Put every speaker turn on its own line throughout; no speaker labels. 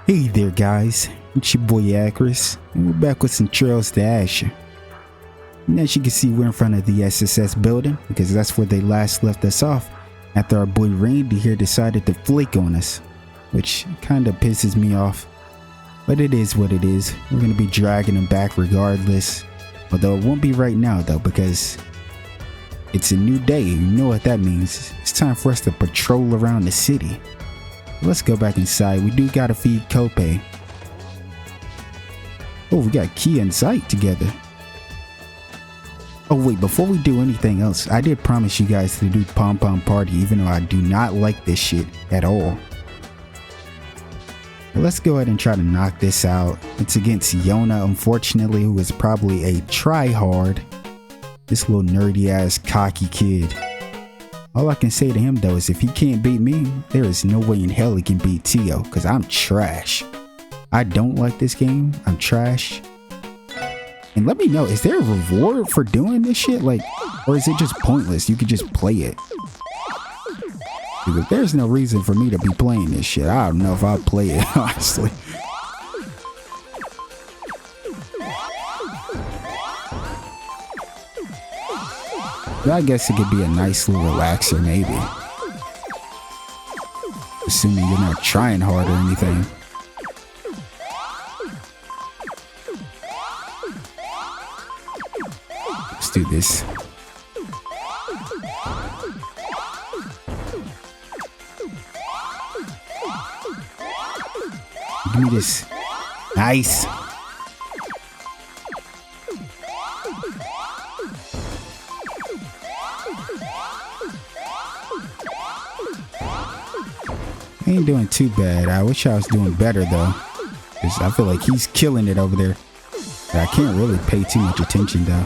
Hey there guys, it's your boy Acris, and we're back with some Trails to Azure. And as you can see, we're in front of the SSS building, because that's where they last left us off, after our boy Randy here decided to flake on us, which kinda pisses me off. But it is what it is, we're gonna be dragging him back regardless. Although it won't be right now though, because it's a new day, you know what that means. It's time for us to patrol around the city. Let's go back inside. We do gotta feed Kope. Oh, we got Key and Sight together. Oh wait, before we do anything else, I did promise you guys to do Pom Pom Party, even though I do not like this shit at all. But let's go ahead and try to knock this out. It's against Yona, unfortunately, who is probably a try-hard. This little nerdy ass cocky kid. All I can say to him though is if he can't beat me, there is no way in hell he can beat Tio, because I'm trash. I don't like this game. I'm trash. And let me know, is there a reward for doing this shit? Like, or is it just pointless? You could just play it. Because there's no reason for me to be playing this shit. I don't know if I'll play it, honestly. But I guess it could be a nice little relaxer, maybe. Assuming you're not trying hard or anything. Let's do this. Give me this. Nice. I ain't doing too bad. I wish I was doing better though, because I feel like he's killing it over there. But I can't really pay too much attention though.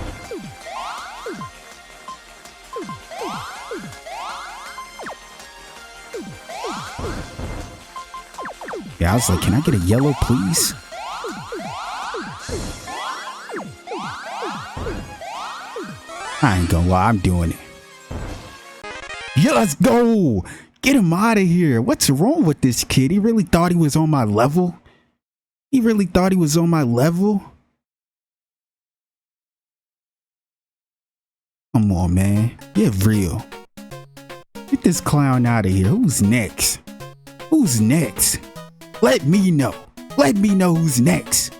Yeah, I was like, can I get a yellow please? I ain't gonna lie, I'm doing it. Yeah, let's go! Get him out of here. What's wrong with this kid? He really thought he was on my level? He really thought he was on my level? Come on, man. Get real. Get this clown out of here. Who's next? Who's next? Let me know. Let me know who's next.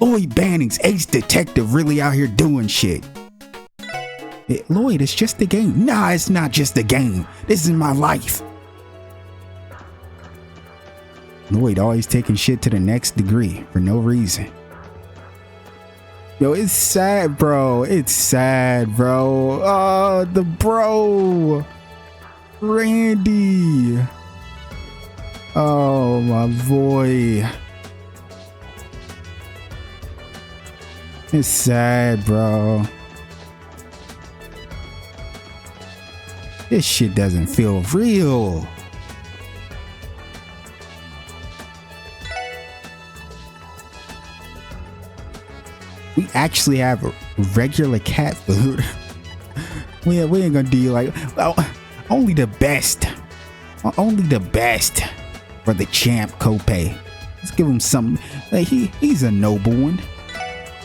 Lloyd Banning's ace detective really out here doing shit. Lloyd, it's just a game. Nah, it's not just a game. This is my life. Lloyd always taking shit to the next degree for no reason. Yo, it's sad, bro. It's sad, bro. Oh, the bro. Randy. Oh, my boy. It's sad, bro. This shit doesn't feel real. We actually have regular cat food. we ain't gonna do like, well, only the best. Only the best for the champ Kope. Let's give him some. Like he's a noble one.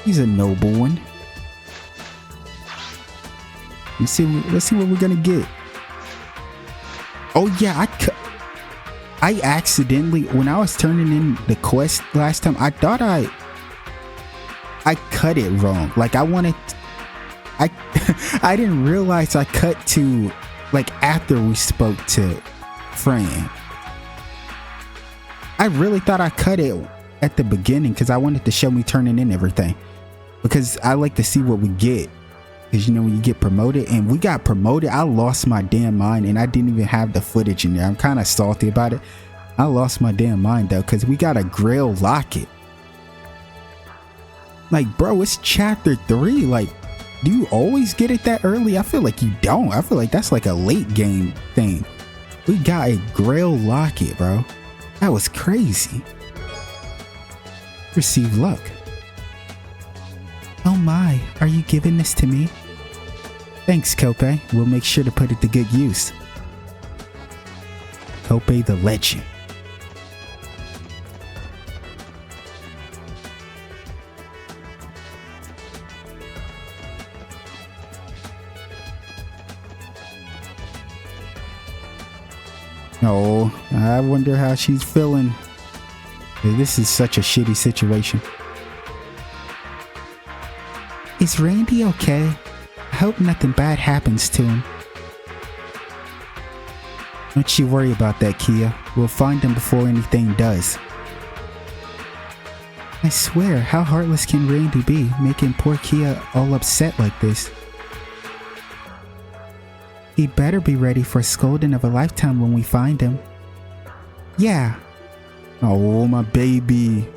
He's a noble one. Let's see what we're gonna get. Oh yeah, I accidentally, when I was turning in the quest last time, I thought I cut it wrong. Like I didn't realize I cut to like after we spoke to Fran. I really thought I cut it at the beginning because I wanted to show me turning in everything, because I like to see what we get. Because you know when you get promoted, and we got promoted, I lost my damn mind and I didn't even have the footage in there. I'm kind of salty about it. I lost my damn mind though, because we got a Grail locket. Like bro, it's chapter 3. Like, do you always get it that early? I feel like you don't. I feel like that's like a late game thing. We got a Grail locket, bro. That was crazy. Receive luck. Oh my, are you giving this to me? Thanks, Kope. We'll make sure to put it to good use. Kope the legend. Oh, I wonder how she's feeling. This is such a shitty situation. Is Randy okay? I hope nothing bad happens to him. Don't you worry about that, Kia. We'll find him before anything does. I swear, how heartless can Randy be, making poor Kia all upset like this? He better be ready for a scolding of a lifetime when we find him. Yeah. Oh, my baby.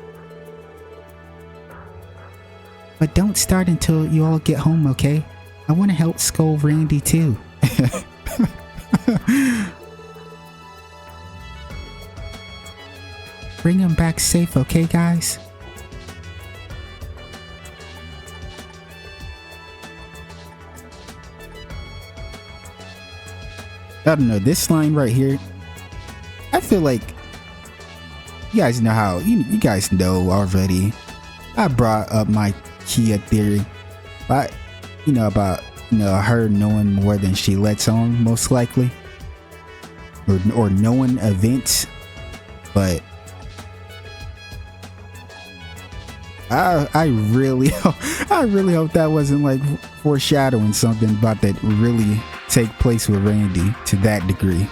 But don't start until you all get home, okay? I want to help scold Randy too. Bring him back safe, okay, guys? I don't know, this line right here, I feel like you guys know how, you guys know already. I brought up my Kia theory, but about her knowing more than she lets on, most likely, or knowing events. But I really hope that wasn't like foreshadowing something about that really take place with Randy to that degree.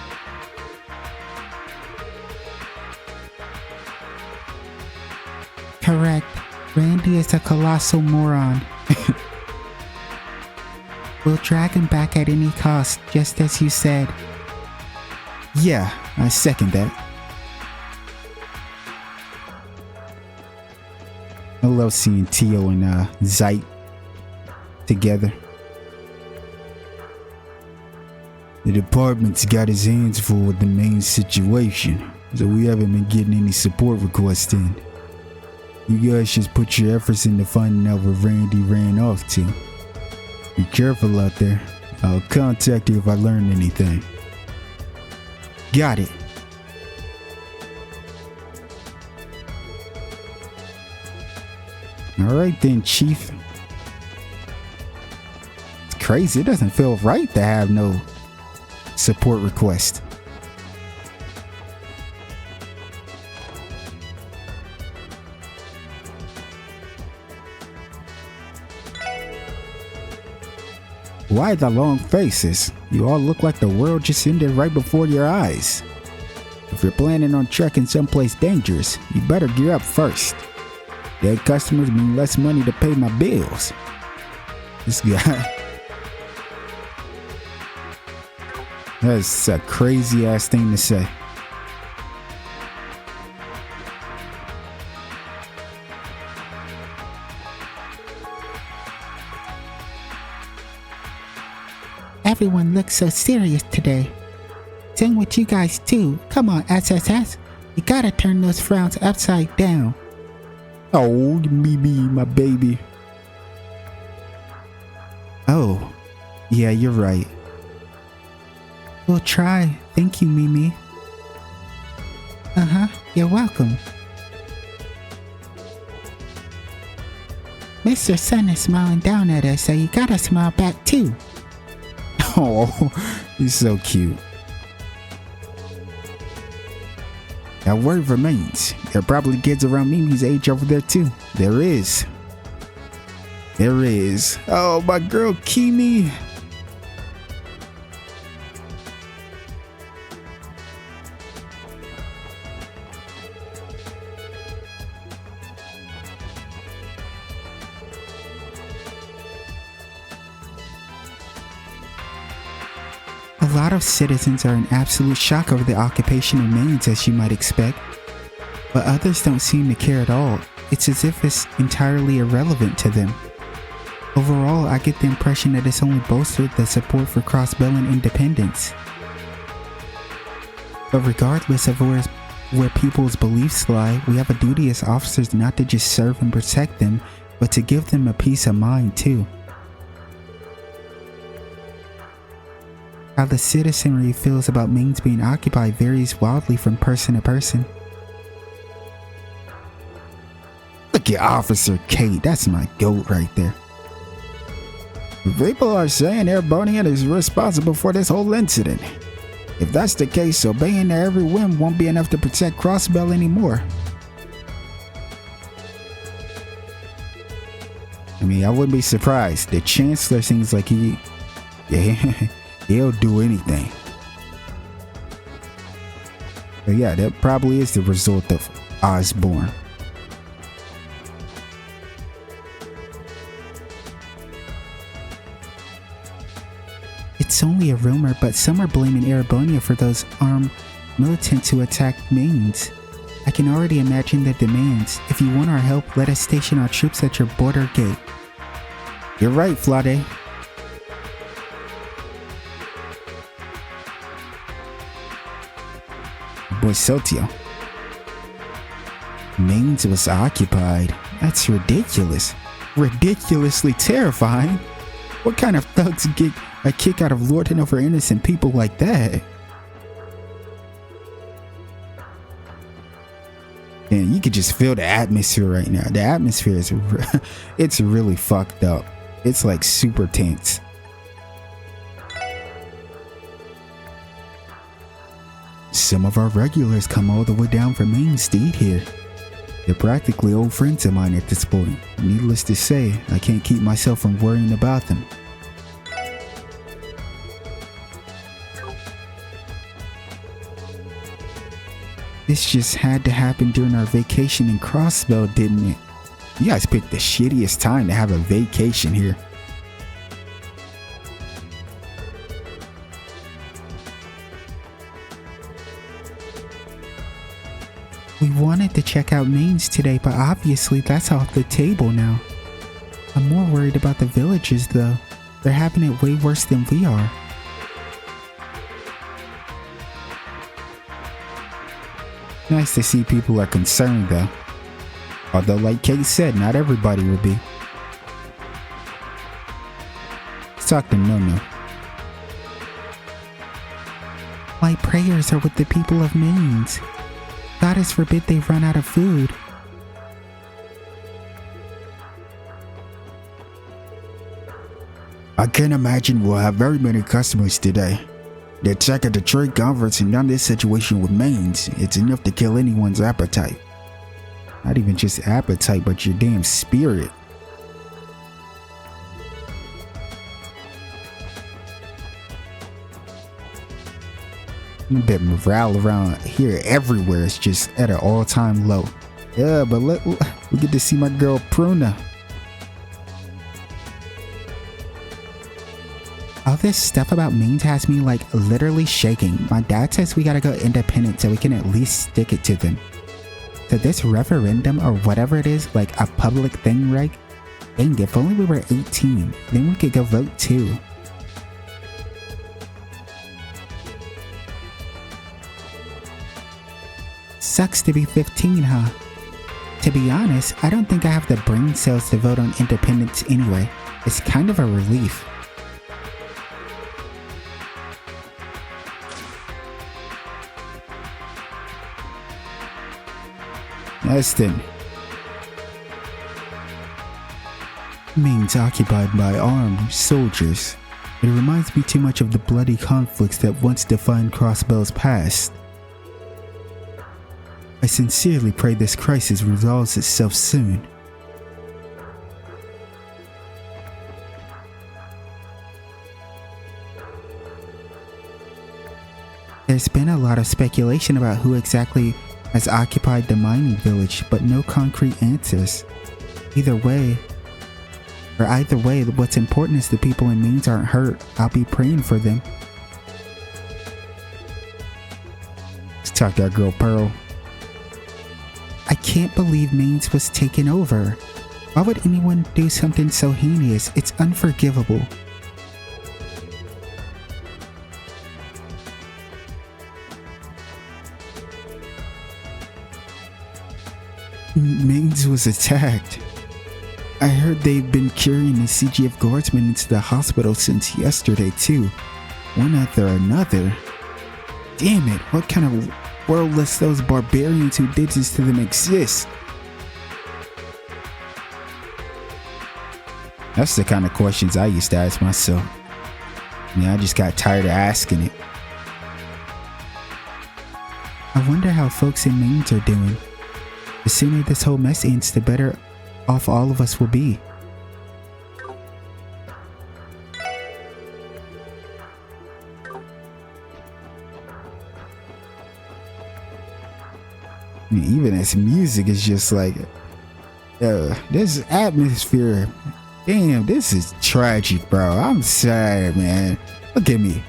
Correct. Randy is a colossal moron. We'll drag him back at any cost, just as you said. Yeah, I second that. I love seeing Tio and Zeit together. The department's got his hands full with the main situation, so we haven't been getting any support requests in. You guys just put your efforts into finding out where Randy ran off to. Be careful out there. I'll contact you if I learn anything. Got it. Alright then, Chief. It's crazy. It doesn't feel right to have no support request. Why the long faces? You all look like the world just ended right before your eyes. If you're planning on trekking someplace dangerous, you better gear up first. Dead customers mean less money to pay my bills. This guy. That's a crazy ass thing to say. Everyone looks so serious today. Same with you guys too. Come on, SSS. You gotta turn those frowns upside down. Oh, Mimi, my baby. Oh, yeah, you're right. We'll try. Thank you, Mimi. You're welcome. Mr. Sun is smiling down at us, so you gotta smile back too. Oh, he's so cute. Now, word remains, there are probably kids around Mimi's age over there too. There is. Oh, my girl Kimi. A lot of citizens are in absolute shock over the occupation of Mainz, as you might expect, but others don't seem to care at all. It's as if it's entirely irrelevant to them. Overall, I get the impression that it's only bolstered the support for cross-Bellin independence. But regardless of where people's beliefs lie, we have a duty as officers not to just serve and protect them, but to give them a peace of mind too. How the citizenry feels about Mainz being occupied varies wildly from person to person. Look at Officer Kate, that's my goat right there. People are saying Air Bonian is responsible for this whole incident. If that's the case, obeying their every whim won't be enough to protect Crossbell anymore. I mean, I wouldn't be surprised. The Chancellor seems like he'll do anything. But yeah, that probably is the result of Osborne.
It's only a rumor, but some are blaming Erebonia for those armed militants who attacked Mainz. I can already imagine their demands. If you want our help, let us station our troops at your border gate.
You're right, Flade. Boy, Sotio. Mainz was occupied. That's ridiculous. Ridiculously terrifying. What kind of thugs get a kick out of lording over innocent people like that? And you could just feel the atmosphere right now. The atmosphere is it's really fucked up. It's like super tense. Some of our regulars come all the way down from Main Street here. They're practically old friends of mine at this point. Needless to say, I can't keep myself from worrying about them.
This just had to happen during our vacation in Crossbell, didn't it?
You guys picked the shittiest time to have a vacation here.
We wanted to check out Mainz today, but obviously that's off the table now. I'm more worried about the villagers though. They're having it way worse than we are.
Nice to see people are concerned though. Although like Kate said, not everybody will be. Let's talk to Nono.
My prayers are with the people of Mainz. Goddess forbid they run out of food.
I can't imagine we'll have very many customers today. The attack at the trade conference and now this situation with Mainz, it's enough to kill anyone's appetite. Not even just appetite, but your damn spirit. I bet morale around here everywhere is just at an all-time low. Yeah, but we get to see my girl Pruna.
All this stuff about Mainz has me like literally shaking. My dad says we gotta go independent so we can at least stick it to them. So this referendum or whatever it is, like a public thing, right? Dang, if only we were 18, then we could go vote too. Sucks to be 15, huh? To be honest, I don't think I have the brain cells to vote on independence anyway. It's kind of a relief.
Eston.
Mainz occupied by armed soldiers. It reminds me too much of the bloody conflicts that once defined Crossbell's past. I sincerely pray this crisis resolves itself soon. There's been a lot of speculation about who exactly has occupied the mining village, but no concrete answers. Either way, what's important is the people in Mainz aren't hurt. I'll be praying for them.
Let's talk to our girl Pearl.
I can't believe Mainz was taken over. Why would anyone do something so heinous? It's unforgivable.
Mainz was attacked. I heard they've been carrying the CGF guardsmen into the hospital since yesterday too. One after another. Damn it, what kind of world lets those barbarians who did this to them exist? That's the kind of questions I used to ask myself. Yeah, I just got tired of asking it.
I wonder how folks in Mainz are doing. The sooner this whole mess ends, the better off all of us will be.
Even as music is just like, this atmosphere, damn, this is tragic, bro. I'm sad, man. Look at me.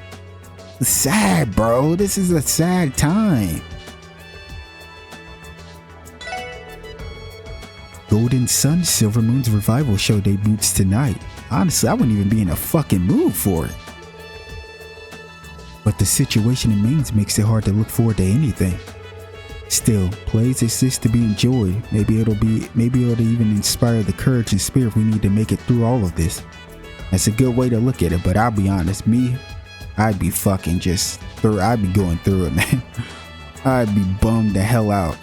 Sad, bro. This is a sad time. Golden Sun Silver Moon's revival show debuts tonight. Honestly, I wouldn't even be in a fucking mood for it. But the situation in Mainz makes it hard to look forward to anything. Still, plays exist to be enjoyed. Maybe it'll even inspire the courage and spirit we need to make it through all of this. That's a good way to look at it, but I'll be honest, I'd be fucking I'd be going through it, man. I'd be bummed the hell out.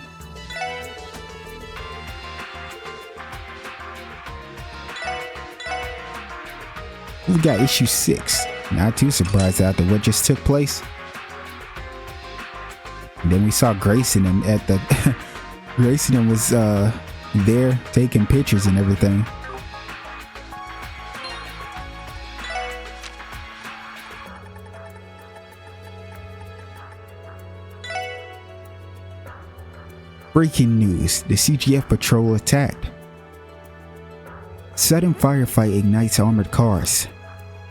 We got issue 6. Not too surprised after what just took place. And then we saw Grayson at the Grayson was there taking pictures and everything. Breaking news, the CGF patrol attacked. Sudden firefight ignites armored cars.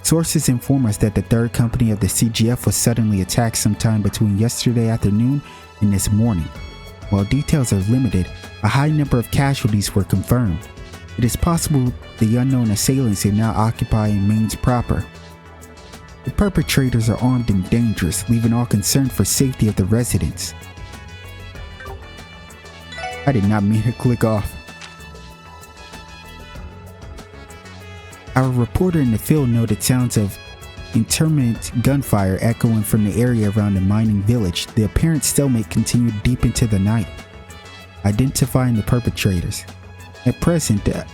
Sources inform us that the third company of the CGF was suddenly attacked sometime between yesterday afternoon and this morning. While details are limited, a high number of casualties were confirmed. It is possible the unknown assailants are now occupying Mainz proper. The perpetrators are armed and dangerous, leaving all concern for safety of the residents. I did not mean to click off. Our reporter in the field noted sounds of intermittent gunfire echoing from the area around the mining village. The apparent stalemate continued deep into the night. Identifying the perpetrators. At present, the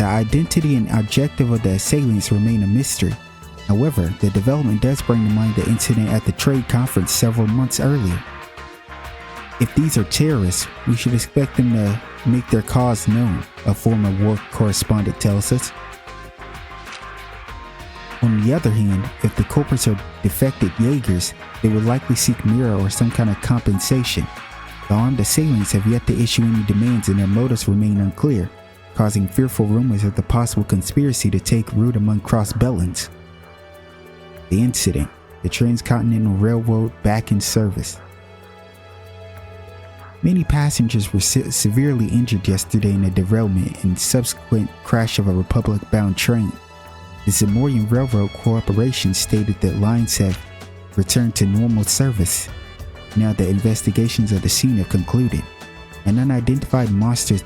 identity and objective of the assailants remain a mystery. However, the development does bring to mind the incident at the trade conference several months earlier. If these are terrorists, we should expect them to make their cause known, a former war correspondent tells us. On the other hand, if the culprits are defected Jaegers, they would likely seek Mira or some kind of compensation. The armed assailants have yet to issue any demands and their motives remain unclear, causing fearful rumors of the possible conspiracy to take root among cross-Beltons. The incident, the Transcontinental Railroad back in service. Many passengers were severely injured yesterday in a derailment and subsequent crash of a Republic-bound train. The Zamorian Railroad Corporation stated that lines have returned to normal service. Now that investigations of the scene have concluded, an unidentified monster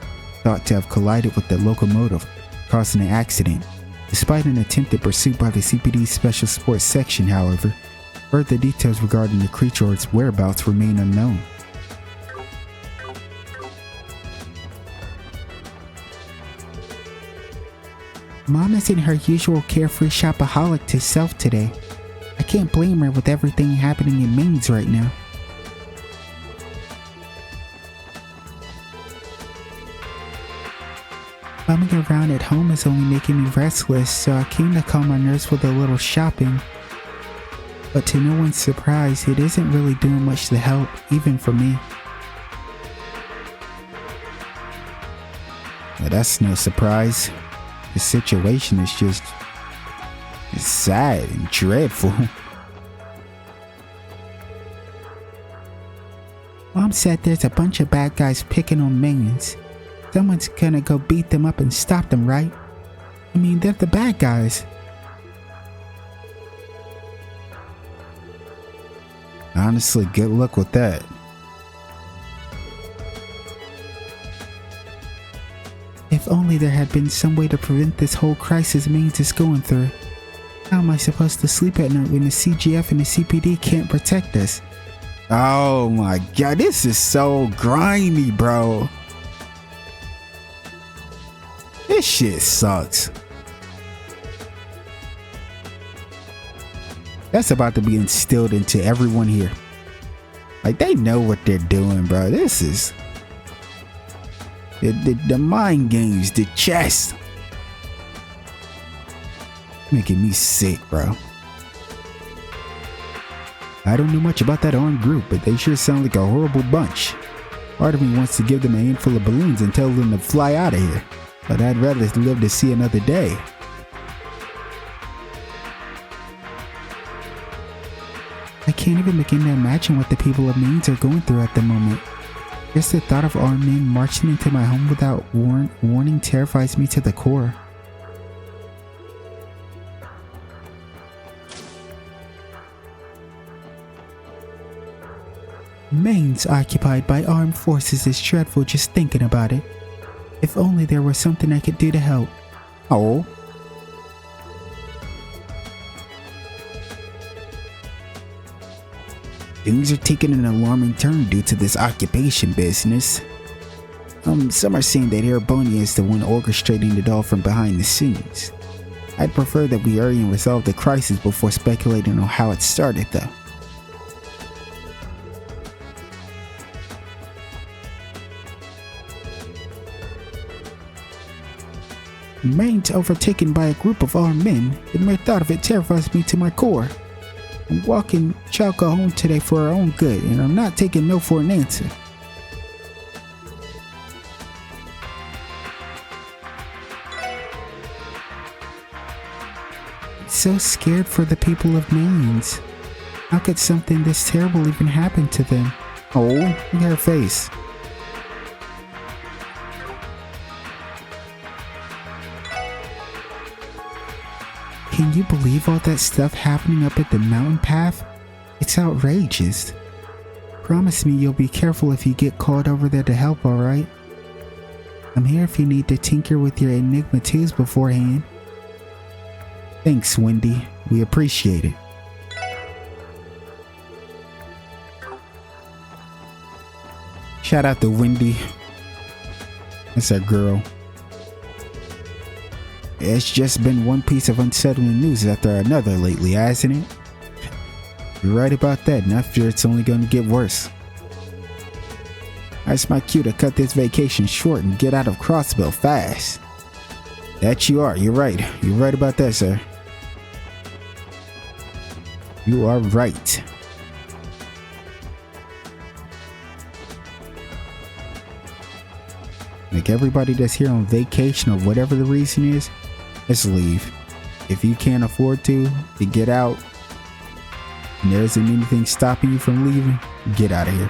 thought to have collided with the locomotive, causing an accident. Despite an attempted pursuit by the CPD's Special Sports Section, however, further details regarding the creature or its whereabouts remain unknown.
Mom isn't her usual carefree shopaholic to self today. I can't blame her with everything happening in Mainz right now. Bumming around at home is only making me restless, so I came to calm my nerves with a little shopping. But to no one's surprise, it isn't really doing much to help, even for me.
Well, that's no surprise. The situation is just sad and dreadful.
Mom said there's a bunch of bad guys picking on Mainz. Someone's gonna go beat them up and stop them, right? I mean, they're the bad guys.
Honestly, good luck with that.
If only there had been some way to prevent this whole crisis Mainz is going through. How am I supposed to sleep at night when the CGF and the CPD can't protect us?
Oh my god, this is so grimy, bro. This shit sucks. That's about to be instilled into everyone here. Like, they know what they're doing, bro. This is the mind games, the chess. Making me sick, bro. I don't know much about that armed group, but they sure sound like a horrible bunch. Part of me wants to give them a handful of balloons and tell them to fly out of here, but I'd rather live to see another day.
I can't even begin to imagine what the people of Mainz are going through at the moment. Just the thought of armed men marching into my home without warning terrifies me to the core. Mainz occupied by armed forces is dreadful just thinking about it. If only there were something I could do to help.
Oh. Things are taking an alarming turn due to this occupation business. Some are saying that Erebonia is the one orchestrating it all from behind the scenes. I'd prefer that we hurry and resolve the crisis before speculating on how it started, though.
Mainz overtaken by a group of armed men, the mere thought of it terrifies me to my core. I'm walking Chalka home today for her own good, and I'm not taking no for an answer. So scared for the people of Mainz. How could something this terrible even happen to them?
Oh, look at her face.
Can you believe all that stuff happening up at the mountain path? It's outrageous. Promise me you'll be careful if you get called over there to help, alright? I'm here if you need to tinker with your Enigma 2s beforehand.
Thanks, Wendy. We appreciate it. Shout out to Wendy. That's our girl. It's just been one piece of unsettling news after another lately, hasn't it? You're right about that, and I fear it's only going to get worse. That's my cue to cut this vacation short and get out of Crossbell fast. That you are, you're right. You're right about that, sir. You are right. Like everybody that's here on vacation or whatever the reason is, let's leave. If you can't afford to get out and there isn't anything stopping you from leaving, get out of here.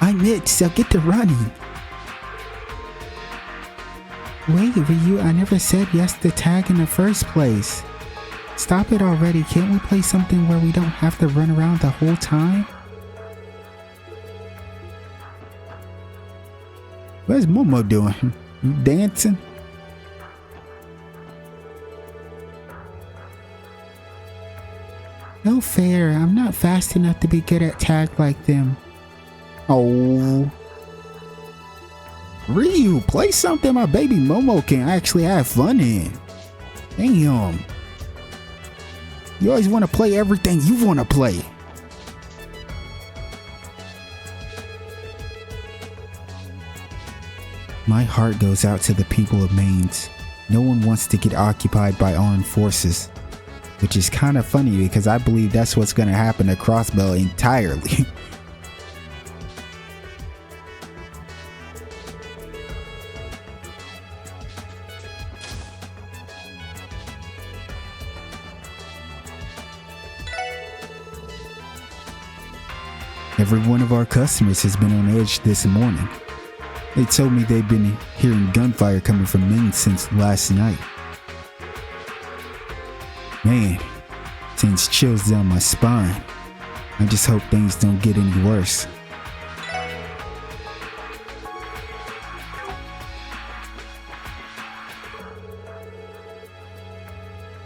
I'm it, so get to running. Wait, Ryu, I never said yes to tag in the first place. Stop it already. Can't we play something where we don't have to run around the whole time?
What's Momo doing? You dancing?
No fair. I'm not fast enough to be good at tag like them.
Oh. Ryu, play something my baby Momo can actually have fun in. Damn. You always want to play everything you want to play. My heart goes out to the people of Mainz. No one wants to get occupied by armed forces. Which is kind of funny because I believe that's what's going to happen to Crossbell entirely. Every one of our customers has been on edge this morning. They told me they've been hearing gunfire coming from Mainz since last night. Man, sends chills down my spine. I just hope things don't get any worse.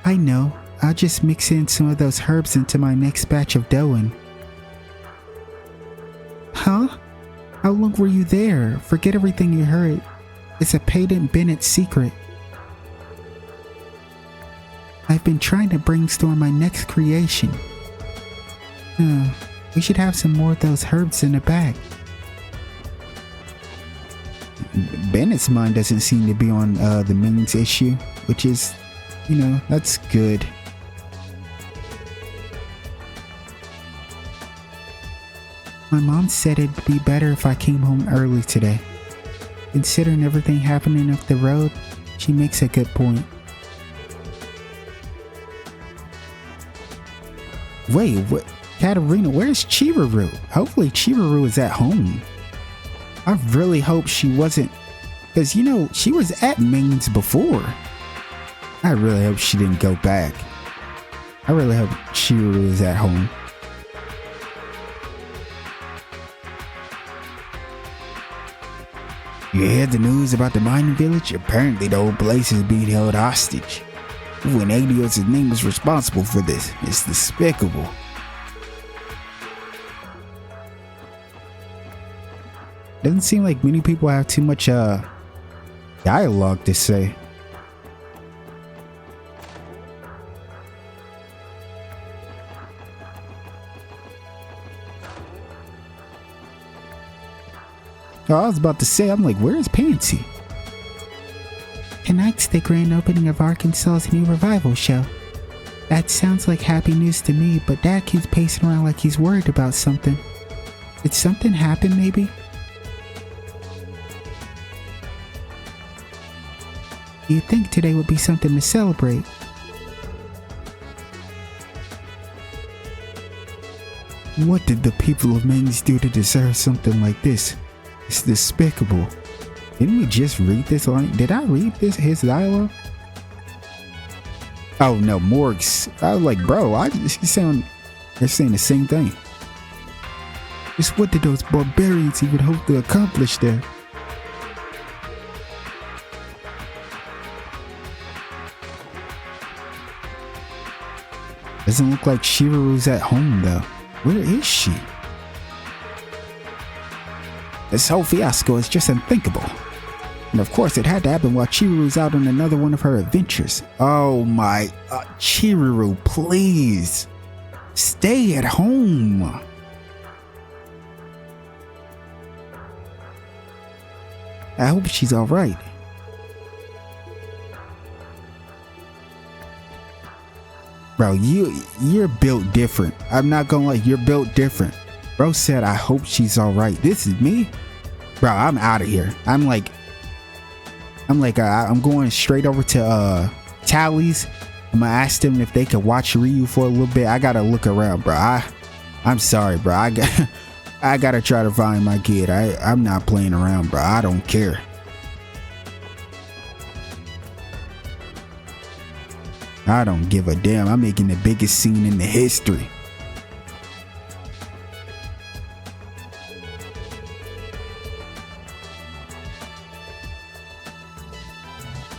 I know. I'll just mix in some of those herbs into my next batch of doughing. Huh? How long were you there? Forget everything you heard. It's a Peyton Bennett secret. I've been trying to brainstorm my next creation. We should have some more of those herbs in the bag.
Bennett's mind doesn't seem to be on the mains issue, which is, that's good.
My mom said it'd be better if I came home early today. Considering everything happening up the road, she makes a good point.
Wait, what? Katarina, where's Chiraru? Hopefully Chiraru is at home. I really hope she wasn't, because she was at mains before. I really hope she didn't go back. I really hope Chiraru is at home. You heard the news about the mining village? Apparently the whole place is being held hostage. When Adios' name was responsible for this. It's despicable. Doesn't seem like many people have too much dialogue to say. Oh, I was about to say, I'm like, where is Pansy?
Tonight's the grand opening of Arkansas's new revival show. That sounds like happy news to me, but Dad keeps pacing around like he's worried about something. Did something happen, maybe? You'd think today would be something to celebrate.
What did the people of Maines do to deserve something like this? It's despicable. Didn't we just read this line? Did I read his dialogue? Oh no, Morgs. I was like, bro, they're saying the same thing. Just what did those barbarians even hope to accomplish there? Doesn't look like Chiraru's at home though. Where is she? This whole fiasco is just unthinkable. And of course it had to happen while Chiraru's out on another one of her adventures. Oh my, Chiraru, please. Stay at home. I hope she's alright. Bro, you're built different. I'm not gonna lie, you're built different. Bro said, I hope she's alright. This is me? Bro, I'm out of here. I'm going straight over to Tally's. I'm gonna ask them if they could watch Ryu for a little bit. I gotta look around, bro. I'm sorry, bro. I gotta try to find my kid. I'm not playing around, bro. I don't care. I don't give a damn. I'm making the biggest scene in the history.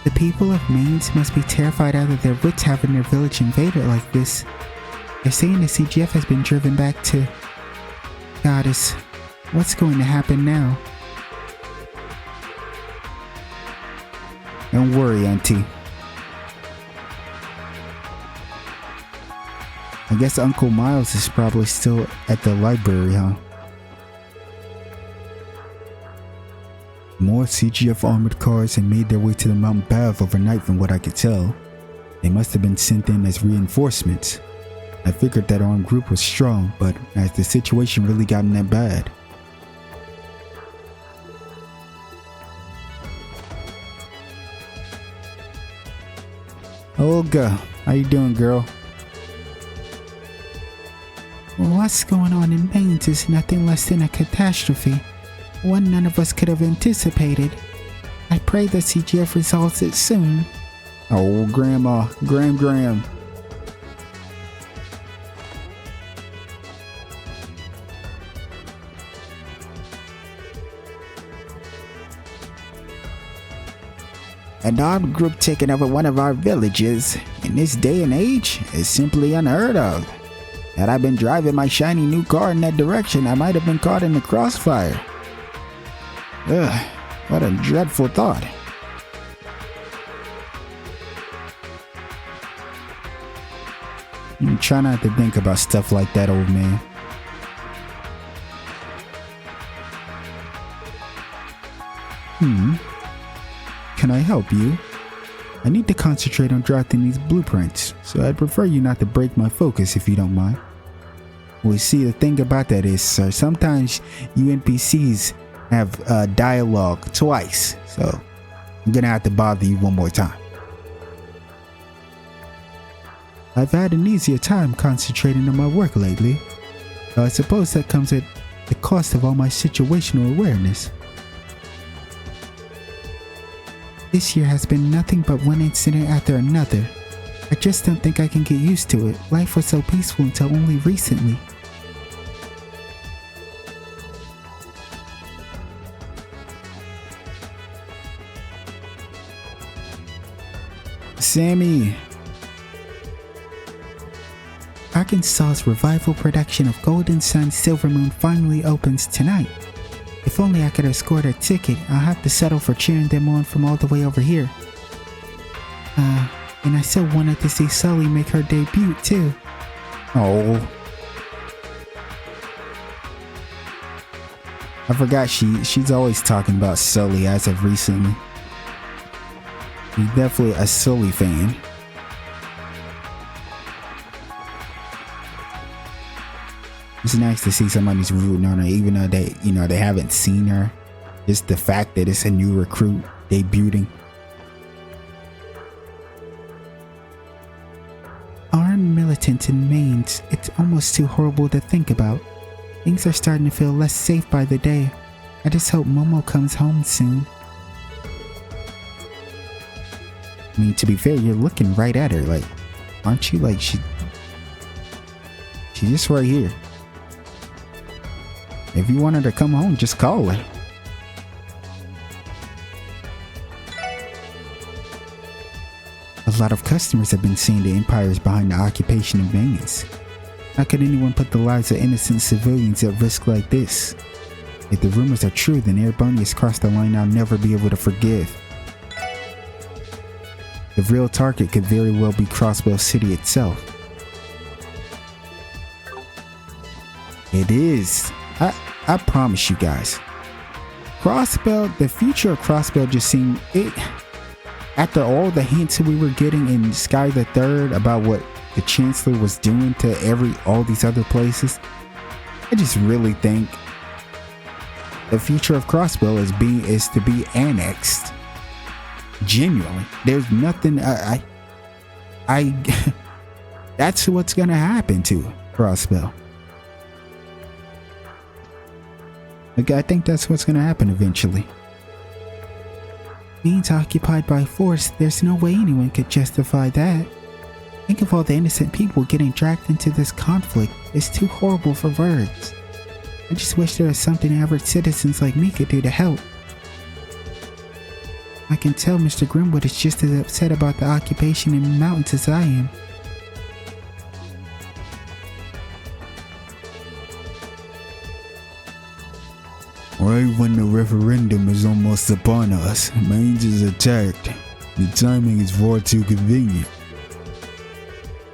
The people of Maines must be terrified out of their wits having their village invaded like this. They're saying the CGF has been driven back to... Goddess, what's going to happen now?
Don't worry, Auntie. I guess Uncle Miles is probably still at the library, huh? More CGF armored cars had made their way to the mountain path overnight from what I could tell. They must have been sent in as reinforcements. I figured that armed group was strong, but has the situation really gotten that bad? Olga, how you doing, girl?
What's going on in Maines is nothing less than a catastrophe, one none of us could have anticipated. I pray the CGF resolves it soon.
Oh, Grandma, Graham. An armed group taking over one of our villages in this day and age is simply unheard of. Had I been driving my shiny new car in that direction, I might have been caught in the crossfire. Ugh, what a dreadful thought. Try not to think about stuff like that, old man. Can I help you? I need to concentrate on drafting these blueprints, so I'd prefer you not to break my focus if you don't mind. Well, see, the thing about that is, sir, sometimes you NPCs have dialogue twice, so I'm gonna have to bother you one more time. I've had an easier time concentrating on my work lately, though I suppose that comes at the cost of all my situational awareness. This year has been nothing but one incident after another. I just don't think I can get used to it. Life was so peaceful until only recently. Sammy! Arkansas's revival production of Golden Sun Silver Moon finally opens tonight. If only I could have scored a ticket. I'll have to settle for cheering them on from all the way over here. And I so wanted to see Sully make her debut too. Oh. I forgot she's always talking about Sully as of recently. He's definitely a Sully fan. It's nice to see somebody's rooting on her, even though they haven't seen her. Just the fact that it's a new recruit debuting. Armed militants in Mainz, it's almost too horrible to think about. Things are starting to feel less safe by the day. I just hope Momo comes home soon. I mean, to be fair, you're looking right at her, like, aren't you? Like, she's just right here. If you want her to come home, just call her. A lot of customers have been seeing the empires behind the occupation of Mainz. How could anyone put the lives of innocent civilians at risk like this? If the rumors are true, then Airborne has crossed a line I'll never be able to forgive. The real target could very well be Crossbell City itself. It is. I promise you guys. Crossbell, the future of Crossbell just seemed it. After all the hints we were getting in Sky the Third about what the Chancellor was doing to all these other places, I just really think the future of Crossbell is to be annexed. Genuinely, there's nothing. I that's what's gonna happen to Crossbell. Like, I think that's what's gonna happen eventually. Mainz occupied by force, there's no way anyone could justify that. Think of all the innocent people getting dragged into this conflict. It's too horrible for words. I just wish there was something average citizens like me could do to help. I can tell Mr. Grimwood is just as upset about the occupation in the mountains as I am. Right when the referendum is almost upon us, Mainz is attacked. The timing is far too convenient.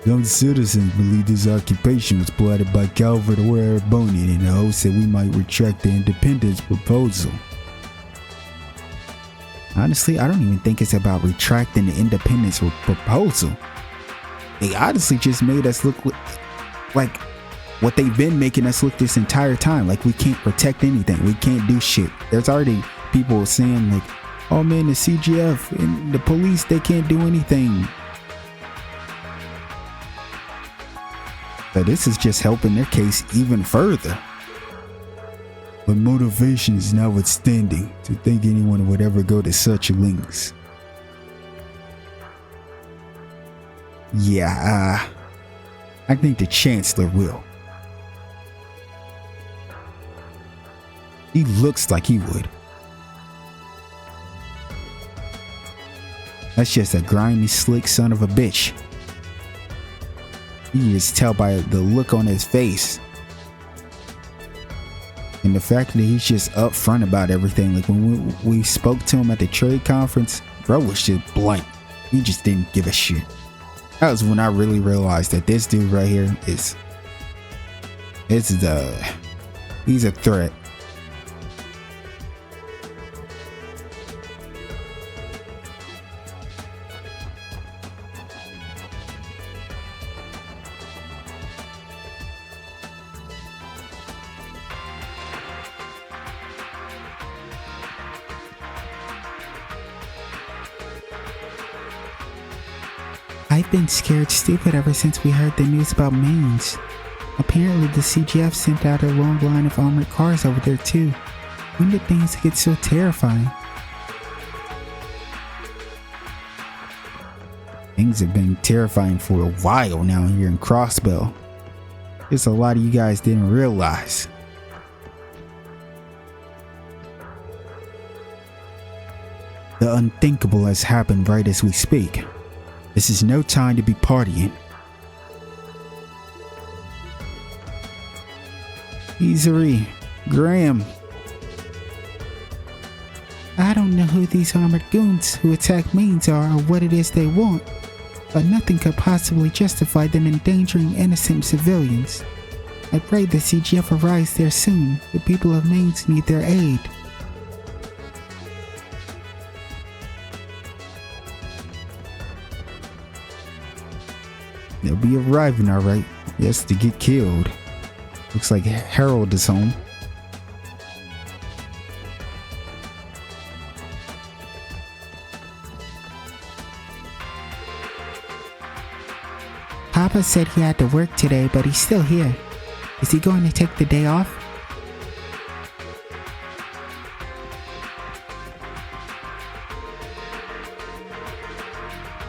Some citizens believe this occupation was plotted by Calvert or Arbonian in the hopes that we might retract the independence proposal. Honestly, I don't even think it's about retracting the independence proposal. They honestly just made us look like what they've been making us look this entire time. Like we can't protect anything. We can't do shit. There's already people saying like, oh man, the CGF and the police, they can't do anything. So this is just helping their case even further. But motivation is notwithstanding to think anyone would ever go to such lengths. Yeah, I think the Chancellor will. He looks like he would. That's just a grimy, slick son of a bitch. You can just tell by the look on his face. And the fact that he's just upfront about everything. Like when we spoke to him at the trade conference, bro was just blank. He just didn't give a shit. That was when I really realized that this dude right here he's a threat.
I've been scared stupid ever since we heard the news about mains. Apparently the CGF sent out a long line of armored cars over there too. When did things get so terrifying?
Things have been terrifying for a while now here in Crossbell. There's a lot of you guys didn't realize. The unthinkable has happened right as we speak. This is no time to be partying. Easery, Graham.
I don't know who these armored goons who attack mains are or what it is they want, but nothing could possibly justify them endangering innocent civilians. I pray the CGF arrives there soon. The people of mains need their aid.
They'll be arriving alright. Yes, to get killed. Looks like Harold is home.
Papa said he had to work today, but he's still here. Is he going to take the day off?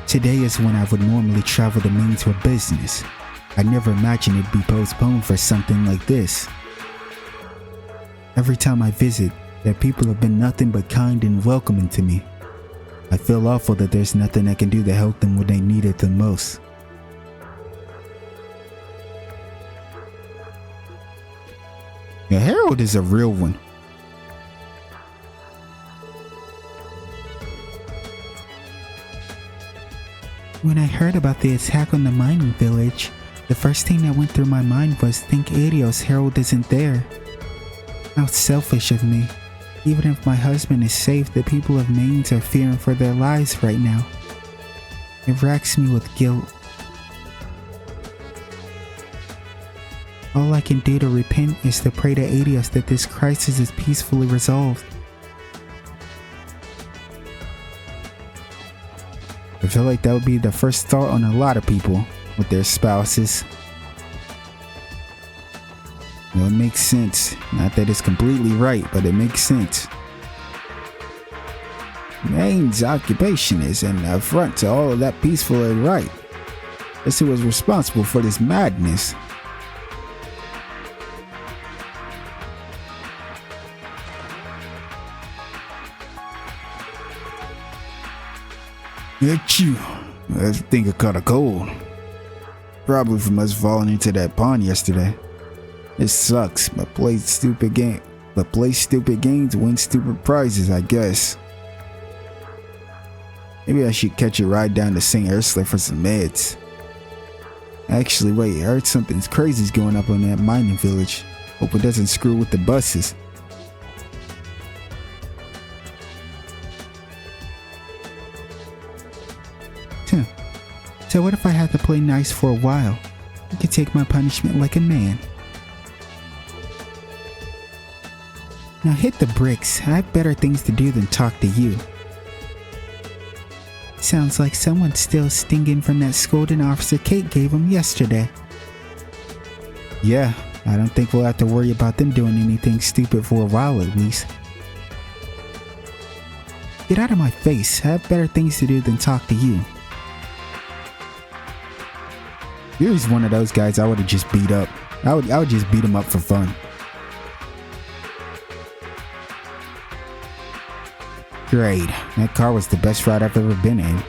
Today is when I would normally travel to Maine for business. I never imagined it'd be postponed for something like this. Every time I visit, their people have been nothing but kind and welcoming to me. I feel awful that there's nothing I can do to help them when they need it the most. Now, Harold is a real one.
When I heard about the attack on the mining village, the first thing that went through my mind was thank Adios Harold isn't there. How selfish of me. Even if my husband is safe, the people of Maines are fearing for their lives right now. It racks me with guilt. All I can do to repent is to pray to Adios that this crisis is peacefully resolved.
I feel like that would be the first thought on a lot of people with their spouses. Well, it makes sense. Not that it's completely right, but it makes sense. Maine's occupation is an affront to all of that peaceful and right. Guess who was responsible for this madness? Achoo! I think I caught a cold. Probably from us falling into that pond yesterday. It sucks, but play stupid games, win stupid prizes, I guess. Maybe I should catch a ride down to St. Ursula for some meds. Actually, wait, I heard something crazy's going up on that mining village. Hope it doesn't screw with the buses.
So what if I had to play nice for a while? I could take my punishment like a man. Now hit the bricks. I have better things to do than talk to you. Sounds like someone's still stinging from that scolding Officer Kate gave him yesterday.
Yeah, I don't think we'll have to worry about them doing anything stupid for a while at least.
Get out of my face. I have better things to do than talk to you.
Here's one of those guys I would have just beat up. I would just beat him up for fun. Great. That car was the best ride I've ever been in.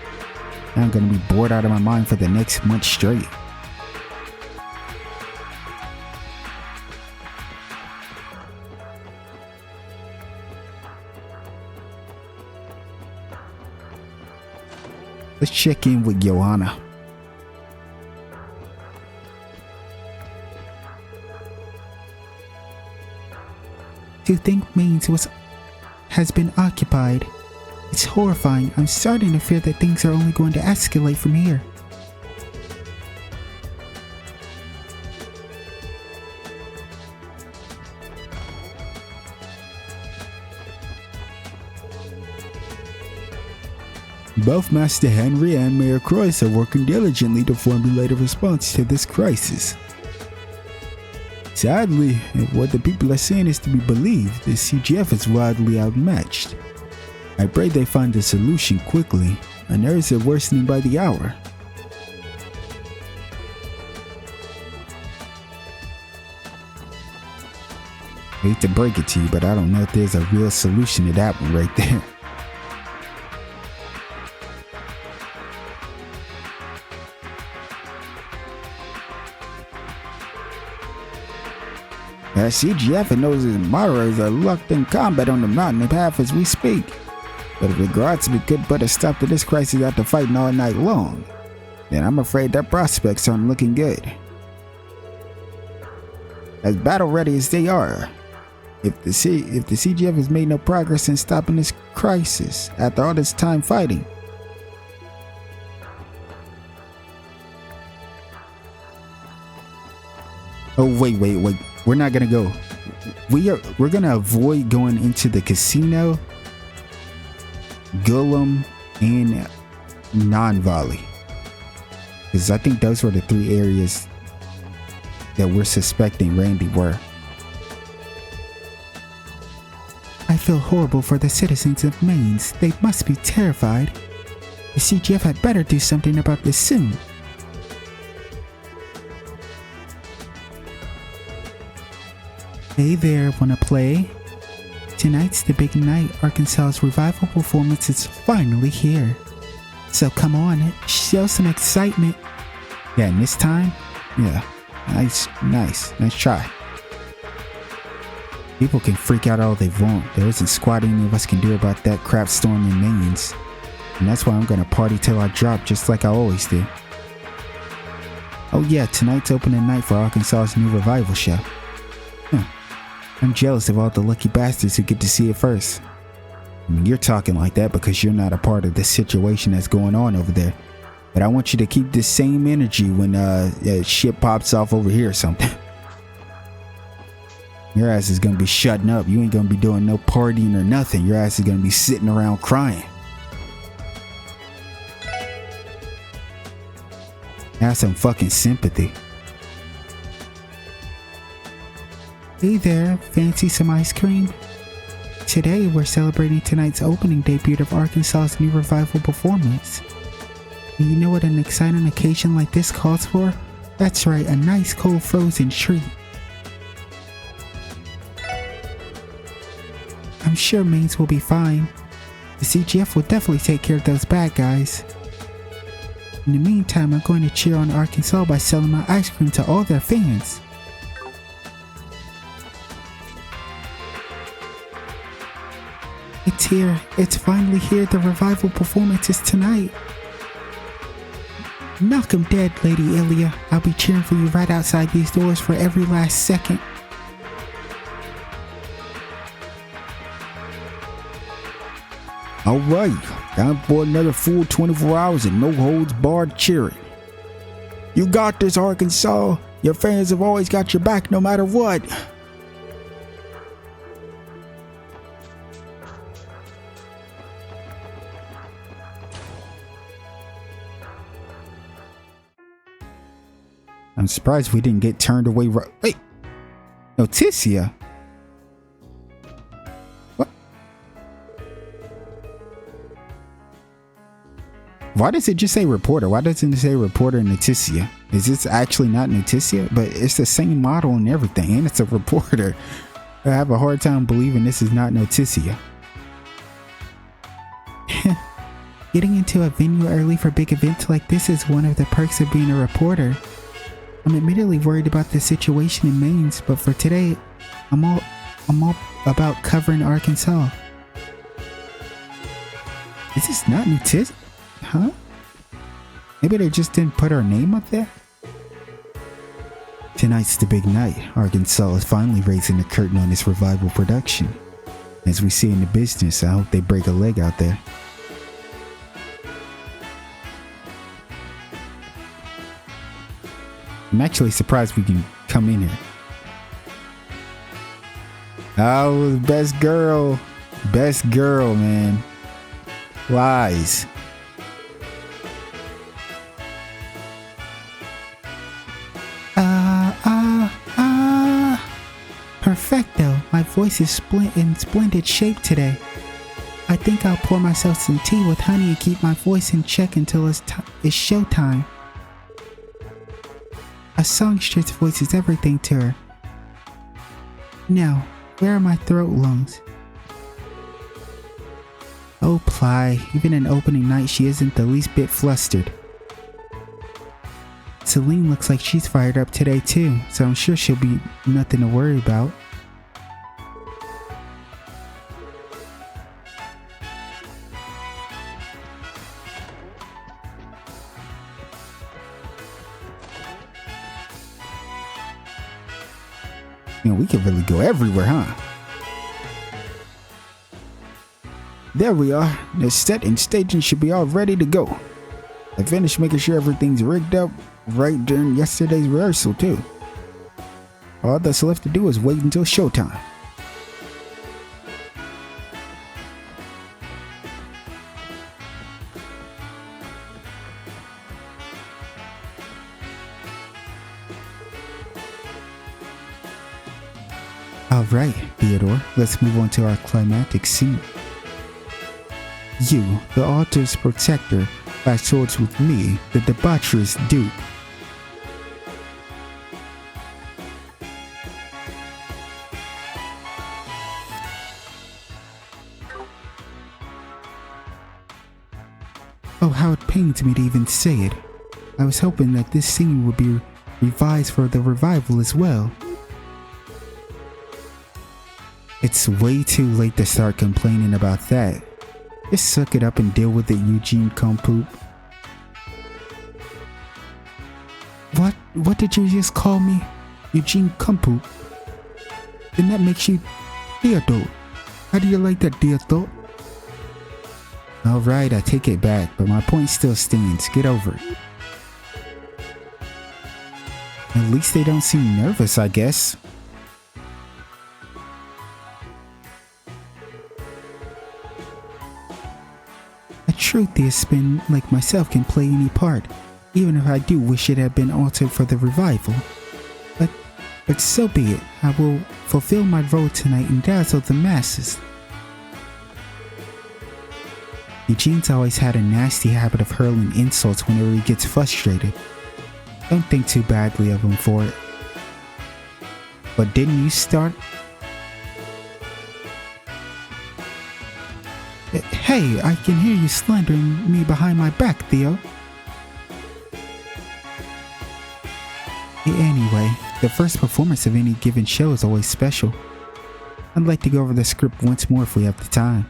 I'm gonna be bored out of my mind for the next month straight. Let's check in with Joanna.
To think Mainz has been occupied. It's horrifying. I'm starting to fear that things are only going to escalate from here.
Both Master Henry and Mayor Croix are working diligently to formulate a response to this crisis. Sadly, if what the people are saying is to be believed, the CGF is wildly outmatched. I pray they find a solution quickly, and errors are worsening by the hour. I hate to break it to you, but I don't know if there's a real solution to that one right there. CGF knows his Mara's are locked in combat on the mountain path as we speak. But if regards we could put a stop to this crisis after fighting all night long, then I'm afraid their prospects aren't looking good. As battle ready as they are, if the CGF has made no progress in stopping this crisis after all this time fighting, oh wait, we're not gonna go. We're gonna avoid going into the casino, ď'Lmao, and non-volley, because I think those were the three areas that we're suspecting Randy were.
I feel horrible for the citizens of Mainz. They must be terrified. The CGF had better do something about this soon. Hey there, wanna play? Tonight's the big night. Arkansas's revival performance is finally here. So come on, show some excitement.
Yeah, and this time, yeah, nice try. People can freak out all they want. There isn't squat any of us can do about that crap storm in Mainz. And that's why I'm gonna party till I drop, just like I always do. Oh yeah, tonight's opening night for Arkansas's new revival show. I'm jealous of all the lucky bastards who get to see it first. I mean, you're talking like that because you're not a part of the situation that's going on over there. But I want you to keep this same energy when shit pops off over here or something. Your ass is gonna be shutting up. You ain't gonna be doing no partying or nothing. Your ass is gonna be sitting around crying. Have some fucking sympathy.
Hey there, fancy some ice cream? Today we're celebrating tonight's opening debut of Arkansas's new revival performance. And you know what an exciting occasion like this calls for? That's right, a nice cold frozen treat. I'm sure Mainz will be fine. The CGF will definitely take care of those bad guys. In the meantime, I'm going to cheer on Arkansas by selling my ice cream to all their fans. It's here. It's finally here. The revival performance is tonight. Knock 'em dead, Lady Ilya. I'll be cheering for you right outside these doors for every last second.
Alright, time for another full 24 hours and no holds barred cheering. You got this, Arkansas. Your fans have always got your back no matter what. I'm surprised we didn't get turned away. Wait, Noticia? What? Why does it just say reporter? Why doesn't it say reporter Noticia? Is this actually not Noticia? But it's the same model and everything, and it's a reporter. I have a hard time believing this is not Noticia.
Getting into a venue early for big events like this is one of the perks of being a reporter. I'm admittedly worried about the situation in Mainz, but for today, I'm all about covering Arkansas.
Is this not Noticia? Huh? Maybe they just didn't put her name up there? Tonight's the big night. Arkansas is finally raising the curtain on this revival production. As we see in the business, I hope they break a leg out there. I'm actually surprised we can come in here. Oh, best girl. Best girl, man. Lies.
Perfecto. My voice is in splendid shape today. I think I'll pour myself some tea with honey and keep my voice in check until it's showtime. A songstress voice is everything to her. Now, where are my throat lungs? Oh, Ply, even in opening night she isn't the least bit flustered. Celine looks like she's fired up today too, so I'm sure she'll be nothing to worry about.
You know, we can really go everywhere, huh? There we are. The set and staging should be all ready to go. I finished making sure everything's rigged up right during yesterday's rehearsal too. All that's left to do is wait until showtime.
Alright, Theodore, let's move on to our climactic scene. You, the altar's protector, fight swords with me, the debaucherous duke. Oh, how it pains me to even say it. I was hoping that this scene would be revised for the revival as well. It's way too late to start complaining about that. Just suck it up and deal with it, Eugene Compoop. What did you just call me? Eugene Compoop? Then that makes you Theodore. How do you like that, Theodore?
Alright, I take it back, but my point still stands. Get over it. At least they don't seem nervous, I guess.
A true thespian like myself can play any part, even if I do wish it had been altered for the revival. But so be it. I will fulfill my role tonight and dazzle the masses.
Eugene's always had a nasty habit of hurling insults whenever he gets frustrated. Don't think too badly of him for it. But didn't you start?
Hey, I can hear you slandering me behind my back, Theo.
Anyway, the first performance of any given show is always special. I'd like to go over the script once more if we have the time.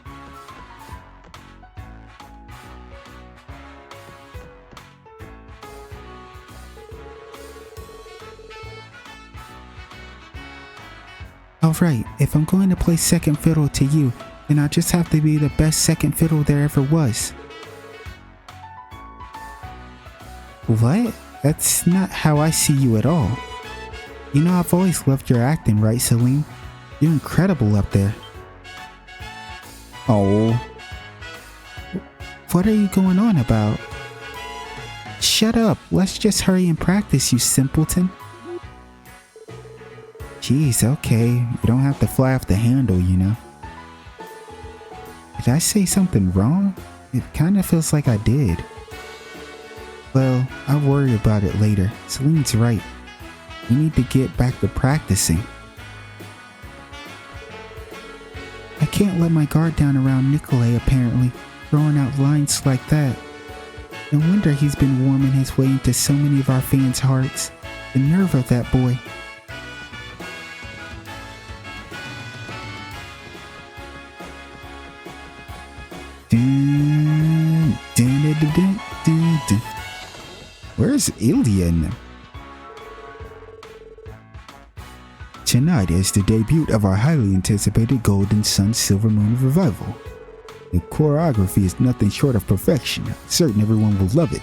Alright, if I'm going to play second fiddle to you, then I'll just have to be the best second fiddle there ever was.
What? That's not how I see you at all. You know, I've always loved your acting, right, Celine? You're incredible up there. Oh.
What are you going on about? Shut up. Let's just hurry and practice, you simpleton.
Jeez, okay. You don't have to fly off the handle, you know. Did I say something wrong? It kind of feels like I did. Well, I'll worry about it later. Celine's right. We need to get back to practicing.
I can't let my guard down around Nikolai, apparently, throwing out lines like that. No wonder he's been warming his way into so many of our fans' hearts. The nerve of that boy.
Where's Ilya in them? Tonight is the debut of our highly anticipated Golden Sun Silver Moon revival. The choreography is nothing short of perfection. I'm certain everyone will love it.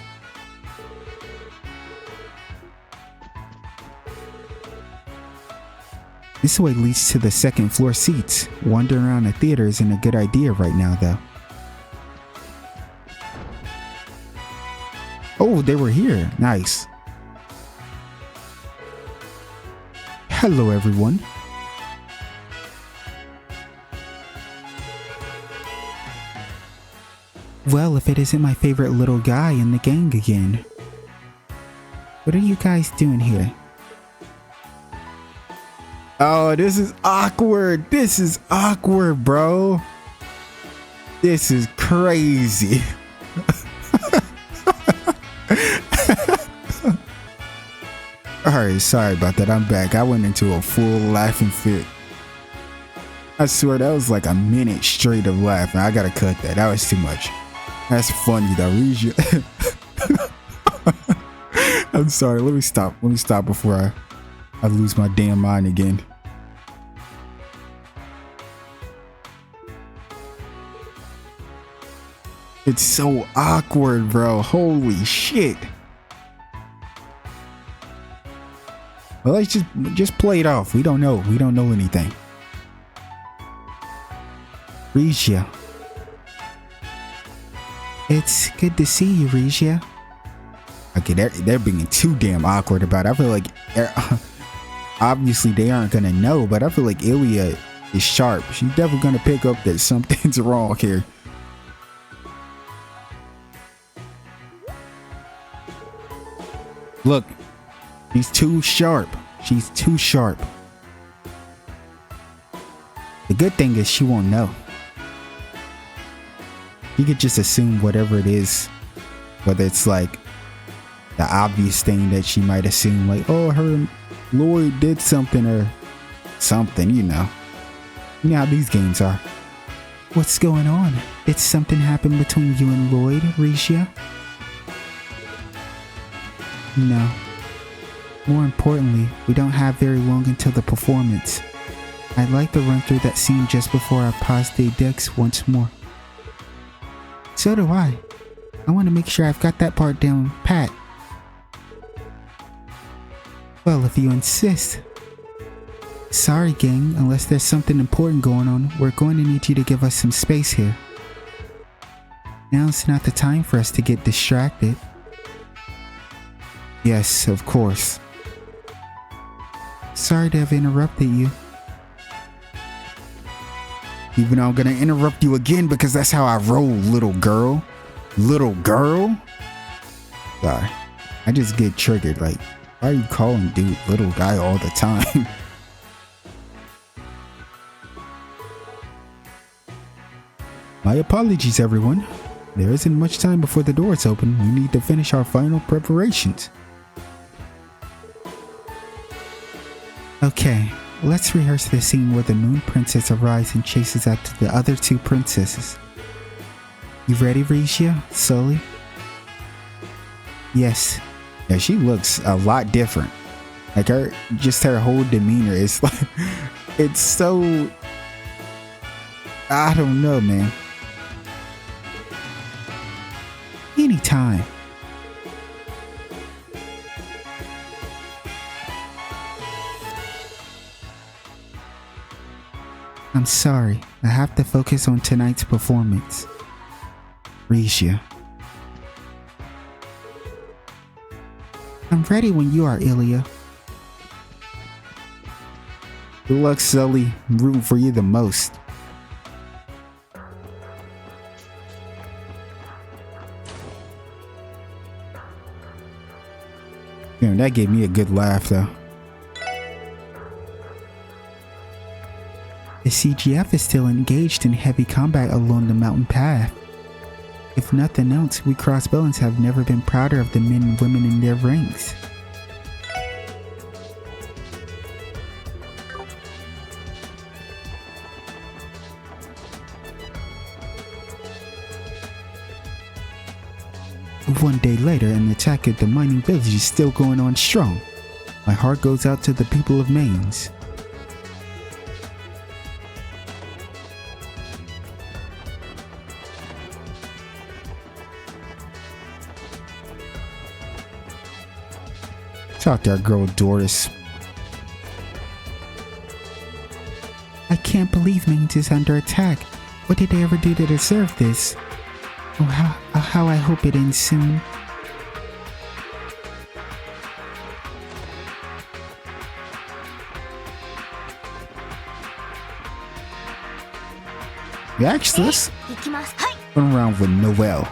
This way leads to the second floor seats. Wandering around the theater isn't a good idea right now, though. Oh, they were here. Nice. Hello, everyone. Well, if it isn't my favorite little guy in the gang again. What are you guys doing here? Oh, this is awkward. This is awkward, bro. This is crazy. Alright, sorry about that. I'm back. I went into a full laughing fit. I swear that was like a minute straight of laughing. I gotta cut that. That was too much. That's funny though. Rixia. I'm sorry. Let me stop. Let me stop before I lose my damn mind again. It's so awkward, bro. Holy shit. Well, let's just play it off. We don't know. We don't know anything. Rixia. It's good to see you, Rixia. Okay, they're being too damn awkward about it. I feel like obviously they aren't gonna know, but I feel like Ilya is sharp. She's definitely gonna pick up that something's wrong here. Look, she's too sharp. She's too sharp. The good thing is she won't know. You could just assume whatever it is, whether it's like the obvious thing that she might assume, like, oh, her and Lloyd did something or something, you know. You know how these games are. What's going on? Did something happen between you and Lloyd, Rixia? No. More importantly, we don't have very long until the performance. I'd like to run through that scene just before I pause the decks once more. So do I. I want to make sure I've got that part down pat. Well, if you insist. Sorry, gang, unless there's something important going on, we're going to need you to give us some space here. Now's not the time for us to get distracted. Yes, of course. Sorry to have interrupted you. Even though I'm gonna interrupt you again because that's how I roll, little girl. Little girl? Sorry. I just get triggered. Like, why are you calling dude little guy all the time? My apologies, everyone. There isn't much time before the doors open. We need to finish our final preparations. Okay, let's rehearse the scene where the Moon Princess arrives and chases after the other two princesses. You ready, Rixia? Sully? Yes. Yeah, she looks a lot different. Like her whole demeanor is like, it's so, I don't know, man. Anytime. I'm sorry, I have to focus on tonight's performance. Rixia. I'm ready when you are, Ilya. Good luck, Sully. I'm rooting for you the most. Damn, that gave me a good laugh, though. The CGF is still engaged in heavy combat along the mountain path. If nothing else, we crossbones have never been prouder of the men and women in their ranks. One day later, an attack at the mining village is still going on strong. My heart goes out to the people of Mainz. Talk to our girl Doris.
I can't believe Mainz is under attack. What did they ever do to deserve this? Oh, how I hope it ends soon.
Yaxless? Run around with Noelle.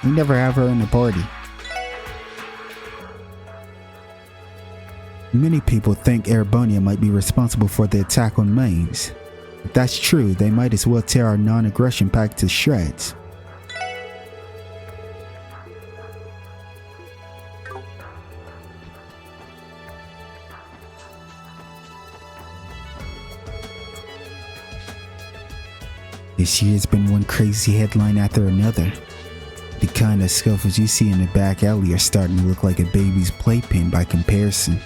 We never have her in the party. Many people think Erebonia might be responsible for the attack on Mainz. If that's true, they might as well tear our non-aggression pact to shreds. This year's been one crazy headline after another. The kind of scuffles you see in the back alley are starting to look like a baby's playpen by comparison.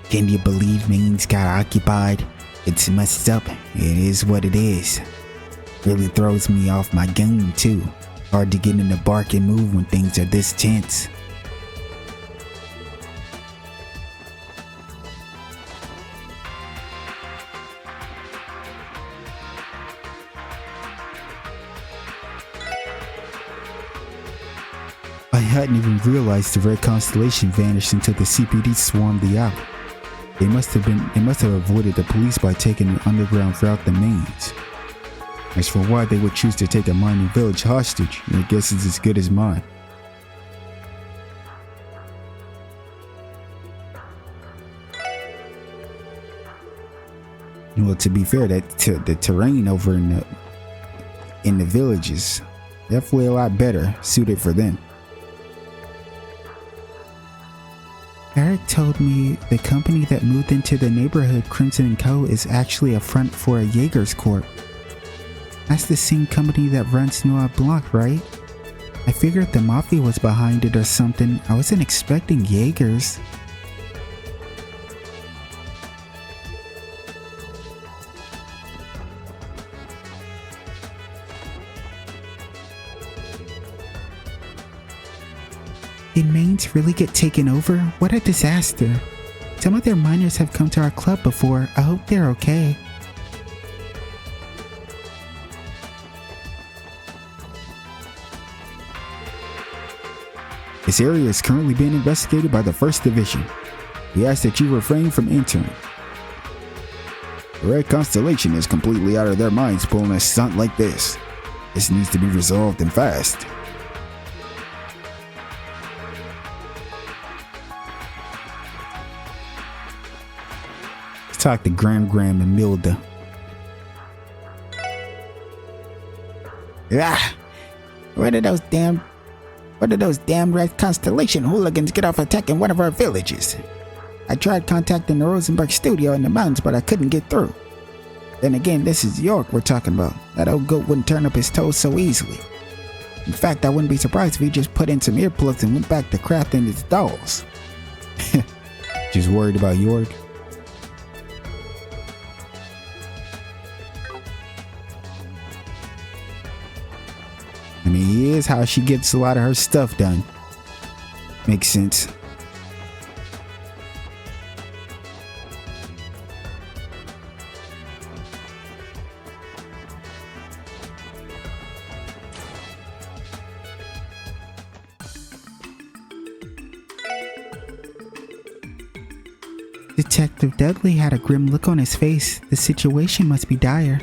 Can you believe Mainz got occupied? It's messed up. It is what it is. Really throws me off my game too. Hard to get in the bark and move when things are this tense. I hadn't even realized the red constellation vanished until the CPD swarmed the out. They must have avoided the police by taking an underground route to Mainz. As for why they would choose to take a mining village hostage, your guess is as good as mine. Well, to be fair, the terrain over in the village is definitely a lot better suited for them.
Eric told me the company that moved into the neighborhood, Crimson & Co., is actually a front for a Jaeger's Corp. That's the same company that runs Noir Blanc, right? I figured the Mafia was behind it or something. I wasn't expecting Jaegers. Did Mainz really get taken over? What a disaster. Some of their miners have come to our club before. I hope they're okay.
This area is currently being investigated by the 1st Division. We ask that you refrain from entering. The Red Constellation is completely out of their minds pulling a stunt like this. This needs to be resolved and fast. Let's talk to Graham and Milda. Where did those damn Red Constellation hooligans get off attacking one of our villages? I tried contacting the Rosenberg studio in the mountains, but I couldn't get through. Then again, this is York we're talking about. That old goat wouldn't turn up his toes so easily. In fact, I wouldn't be surprised if he just put in some earplugs and went back to crafting his dolls. Just worried about York? I mean, here's how she gets a lot of her stuff done. Makes sense.
Detective Dudley had a grim look on his face. The situation must be dire.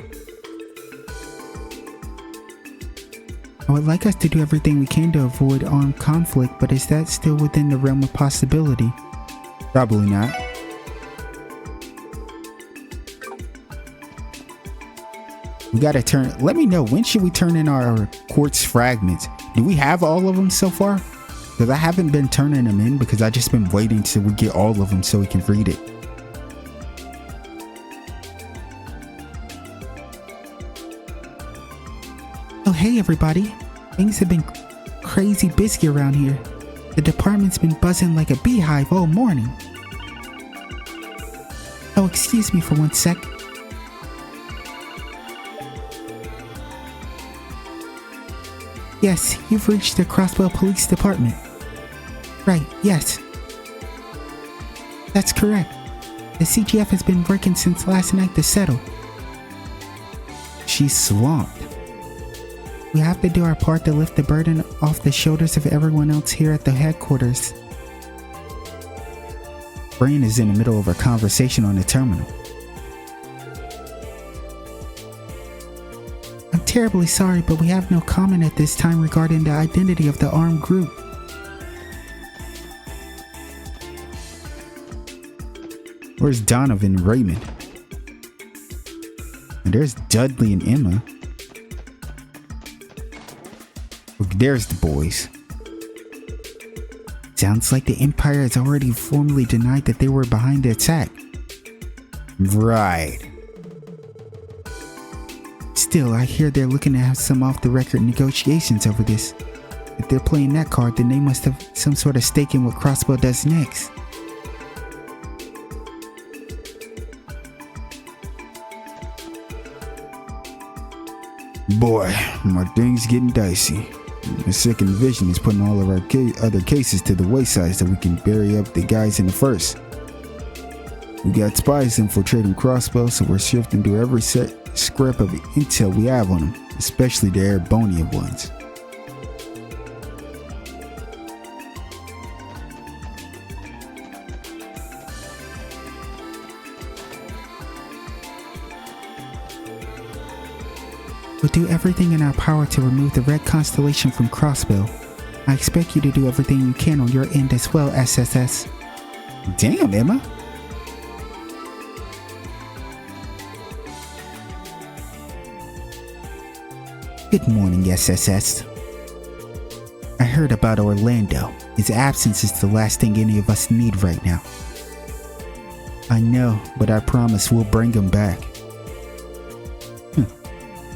I would like us to do everything we can to avoid armed conflict, but is that still within the realm of possibility?
Probably not. We gotta turn. Let me know, when should we turn in our quartz fragments? Do we have all of them so far? Because I haven't been turning them in because I've just been waiting till we get all of them so we can read it.
Oh, hey everybody. Things have been crazy busy around here. The department's been buzzing like a beehive all morning. Oh, excuse me for one sec. Yes, you've reached the Crossbow Police Department. Right, yes. That's correct. The CGF has been working since last night to settle.
She's swamped.
We have to do our part to lift the burden off the shoulders of everyone else here at the headquarters.
Brain is in the middle of a conversation on the terminal.
I'm terribly sorry, but we have no comment at this time regarding the identity of the armed group.
Where's Donovan and Raymond? And there's Dudley and Emma. Look, there's the boys.
Sounds like the Empire has already formally denied that they were behind the attack.
Right.
Still, I hear they're looking to have some off-the-record negotiations over this. If they're playing that card, then they must have some sort of stake in what Crossbow does next.
Boy, my thing's getting dicey. The second division is putting all of our other cases to the wayside so we can bury up the guys in the first. We got spies infiltrating Crossbow, so we're shifting to every scrap of intel we have on them, especially the Airbonian ones.
We'll do everything in our power to remove the Red Constellation from Crossbow. I expect you to do everything you can on your end as well, SSS.
Damn, Emma.
Good morning, SSS. I heard about Orlando. His absence is the last thing any of us need right now.
I know, but I promise we'll bring him back.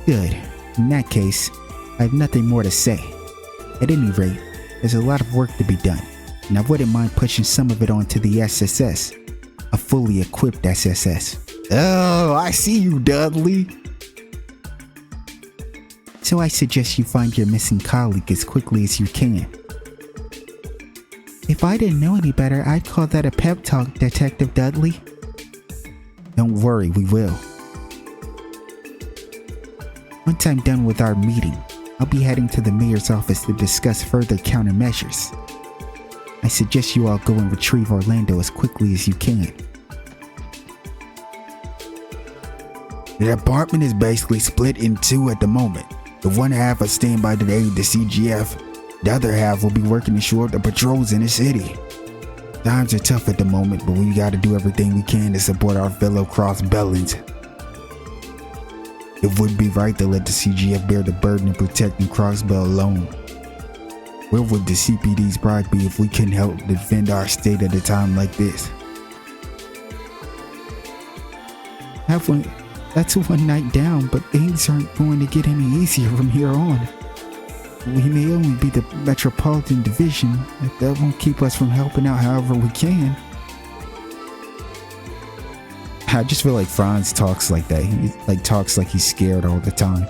Good. In that case, I have nothing more to say. At any rate, there's a lot of work to be done, and I wouldn't mind pushing some of it onto the SSS. A fully equipped SSS.
Oh, I see you, Dudley.
So I suggest you find your missing colleague as quickly as you can. If I didn't know any better, I'd call that a pep talk, Detective Dudley.
Don't worry, we will.
Once I'm done with our meeting, I'll be heading to the mayor's office to discuss further countermeasures. I suggest you all go and retrieve Orlando as quickly as you can.
The department is basically split in two at the moment. The one half are staying by to aid the CGF. The other half will be working to shore up the patrols in the city. Times are tough at the moment, but we gotta do everything we can to support our fellow crossbellans. It wouldn't be right to let the CGF bear the burden of protecting Crossbow alone. Where would the CPD's pride be if we couldn't help defend our state at a time like this?
That's one night down, but things aren't going to get any easier from here on. We may only be the Metropolitan Division, but that won't keep us from helping out however we can.
I just feel like Franz talks like that. He talks like he's scared all the time.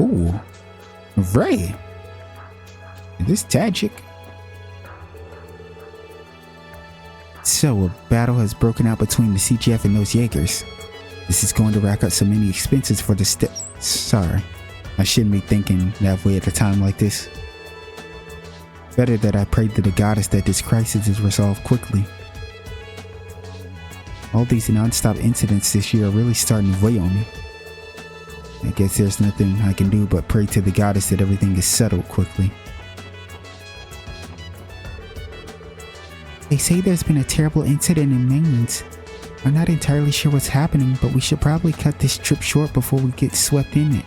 Ooh, Ray. Is this Tajik?
So a battle has broken out between the CGF and those Jaegers. This is going to rack up so many expenses for the Sorry, I shouldn't be thinking that way at a time like this. Better that I prayed to the goddess that this crisis is resolved quickly. All these non-stop incidents this year are really starting to weigh on me. I guess there's nothing I can do but pray to the goddess that everything is settled quickly. They say there's been a terrible incident in Mainlands. I'm not entirely sure what's happening, but we should probably cut this trip short before we get swept in it.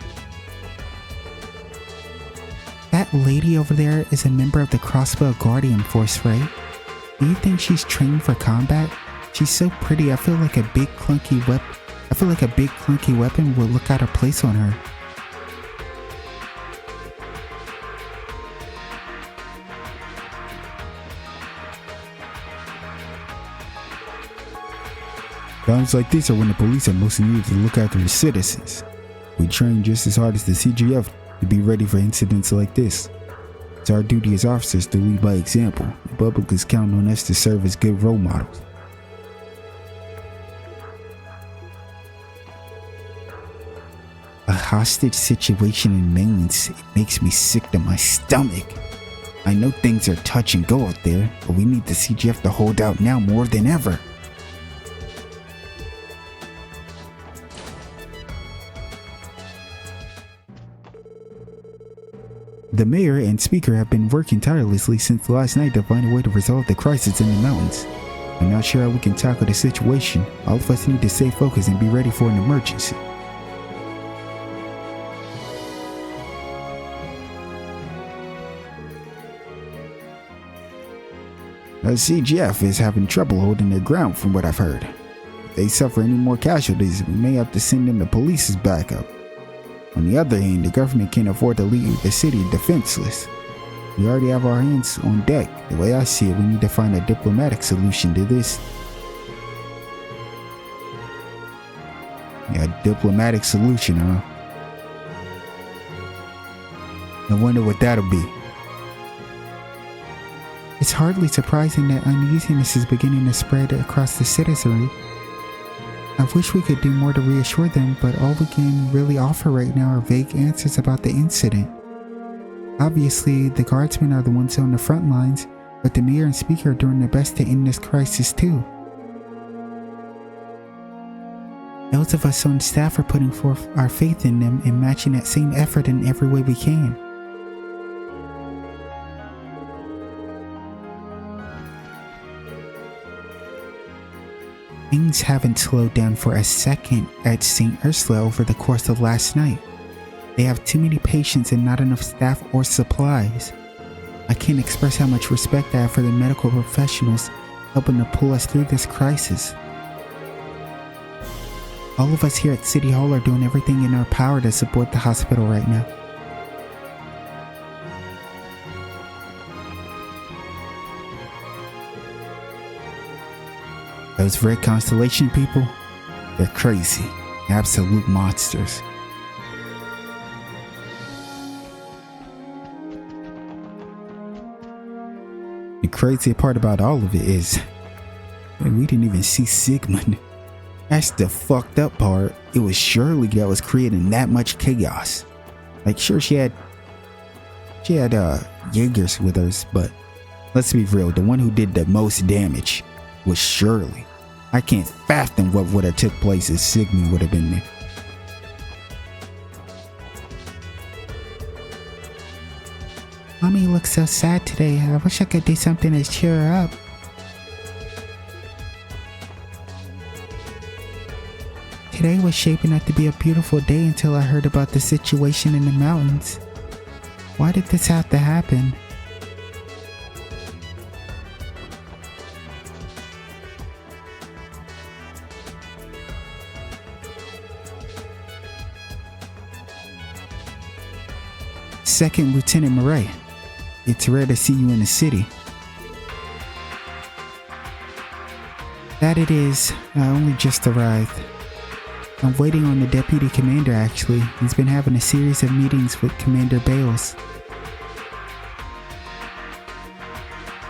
That lady over there is a member of the Crossbow Guardian Force, right? Do you think she's trained for combat? She's so pretty, I feel like a big clunky I feel like a big clunky weapon would look out of place on her.
Times like these are when the police are most needed to look after the citizens. We train just as hard as the CGF to be ready for incidents like this. It's our duty as officers to lead by example. The public is counting on us to serve as good role models.
A hostage situation in Mainz, it makes me sick to my stomach. I know things are touch and go out there, but we need the CGF to hold out now more than ever.
The mayor and speaker have been working tirelessly since last night to find a way to resolve the crisis in the mountains. I'm not sure how we can tackle the situation. All of us need to stay focused and be ready for an emergency. The CGF is having trouble holding their ground from what I've heard. If they suffer any more casualties, we may have to send in the police as backup. On the other hand, the government can't afford to leave the city defenseless. We already have our hands on deck. The way I see it, we need to find a diplomatic solution to this. Yeah, diplomatic solution, huh? I wonder what that'll be.
It's hardly surprising that uneasiness is beginning to spread across the citizenry. I wish we could do more to reassure them, but all we can really offer right now are vague answers about the incident. Obviously, the guardsmen are the ones on the front lines, but the mayor and speaker are doing their best to end this crisis too. Those of us on staff are putting forth our faith in them and matching that same effort in every way we can. Things haven't slowed down for a second at St. Ursula over the course of last night. They have too many patients and not enough staff or supplies. I can't express how much respect I have for the medical professionals helping to pull us through this crisis. All of us here at City Hall are doing everything in our power to support the hospital right now.
Those Red Constellation people, they're crazy, absolute monsters. The crazy part about all of it is, we didn't even see Sigmund. That's the fucked up part. It was Shirley that was creating that much chaos. Like, sure, she had Jaegers with us, but let's be real, the one who did the most damage was Shirley. I can't fathom what would have took place if Sigmund would have been there.
Mommy looks so sad today. I wish I could do something to cheer her up. Today was shaping up to be a beautiful day until I heard about the situation in the mountains. Why did this have to happen?
Second Lieutenant Murray, it's rare to see you in the city.
That it is. I only just arrived. I'm waiting on the deputy commander actually. He's been having a series of meetings with Commander Bales.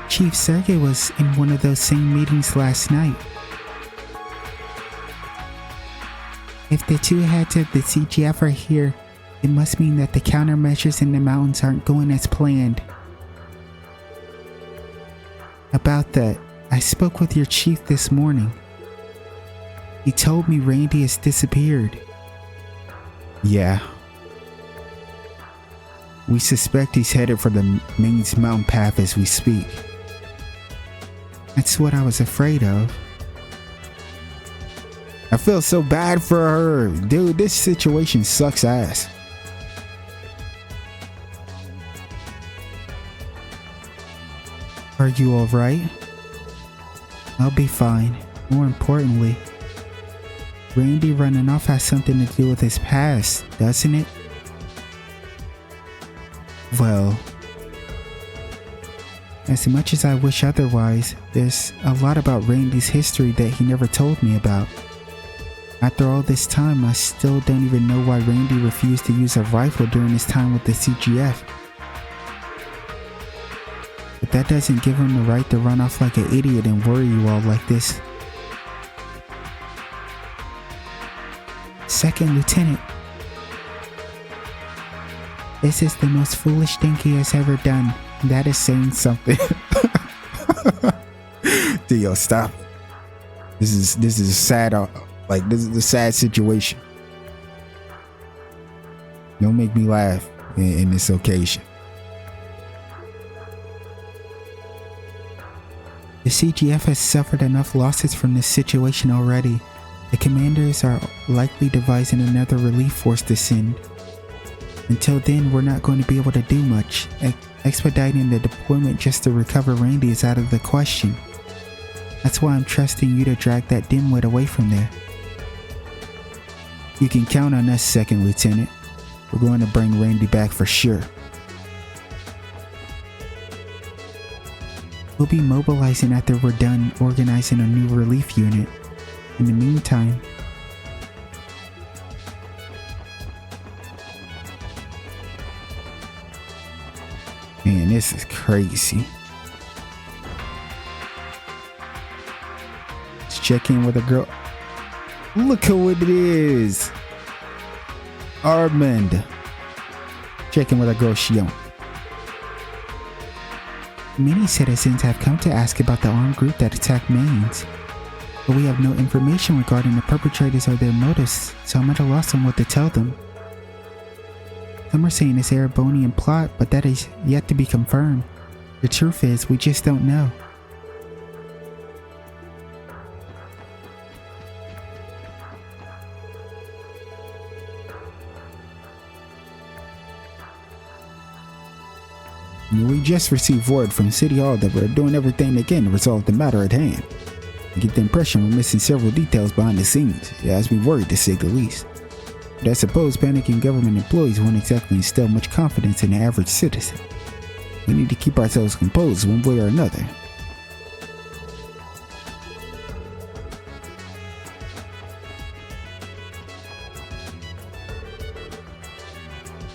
Chief Sergey was in one of those same meetings last night. If the two heads of the CGF are here, it must mean that the countermeasures in the mountains aren't going as planned. About that, I spoke with your chief this morning. He told me Randy has disappeared.
Yeah. We suspect he's headed for the Mainz mountain path as we speak.
That's what I was afraid of.
I feel so bad for her. Dude, this situation sucks ass.
Are you alright? I'll be fine. More importantly, Randy running off has something to do with his past, doesn't it? Well, as much as I wish otherwise, there's a lot about Randy's history that he never told me about. After all this time, I still don't even know why Randy refused to use a rifle during his time with the CGF. But that doesn't give him the right to run off like an idiot and worry you all like this. Second Lieutenant, this is the most foolish thing he has ever done. That is saying something.
Dude, yo, stop. This is sad. This is a sad situation. Don't make me laugh in this occasion.
The CGF has suffered enough losses from this situation already. The commanders are likely devising another relief force to send. Until then, we're not going to be able to do much. Expediting the deployment just to recover Randy is out of the question. That's why I'm trusting you to drag that dimwit away from there.
You can count on us, Second Lieutenant. We're going to bring Randy back for sure.
We'll be mobilizing after we're done organizing a new relief unit. In the meantime,
man, this is crazy. Let's check in with a girl. Look who it is. Armand. Check in with a girl, Shion.
Many citizens have come to ask about the armed group that attacked Mainz, but we have no information regarding the perpetrators or their motives, so I'm at a loss on what to tell them. Some are saying it's a Erebonian plot, but that is yet to be confirmed. The truth is, we just don't know.
We just received word from City Hall that we're doing everything they can to resolve the matter at hand. I get the impression we're missing several details behind the scenes. It has me worried, to say the least. But I suppose panicking government employees won't exactly instill much confidence in the average citizen. We need to keep ourselves composed one way or another.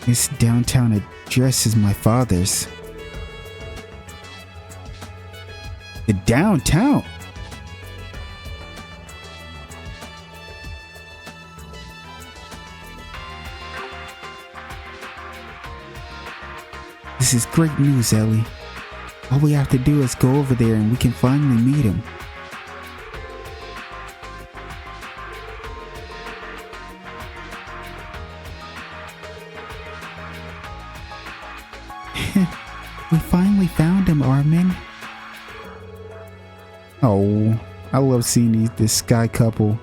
This downtown address is my father's.
The downtown?
This is great news, Ellie. All we have to do is go over there and we can finally meet him. We finally found him, Armin.
Oh, I love seeing this sky couple.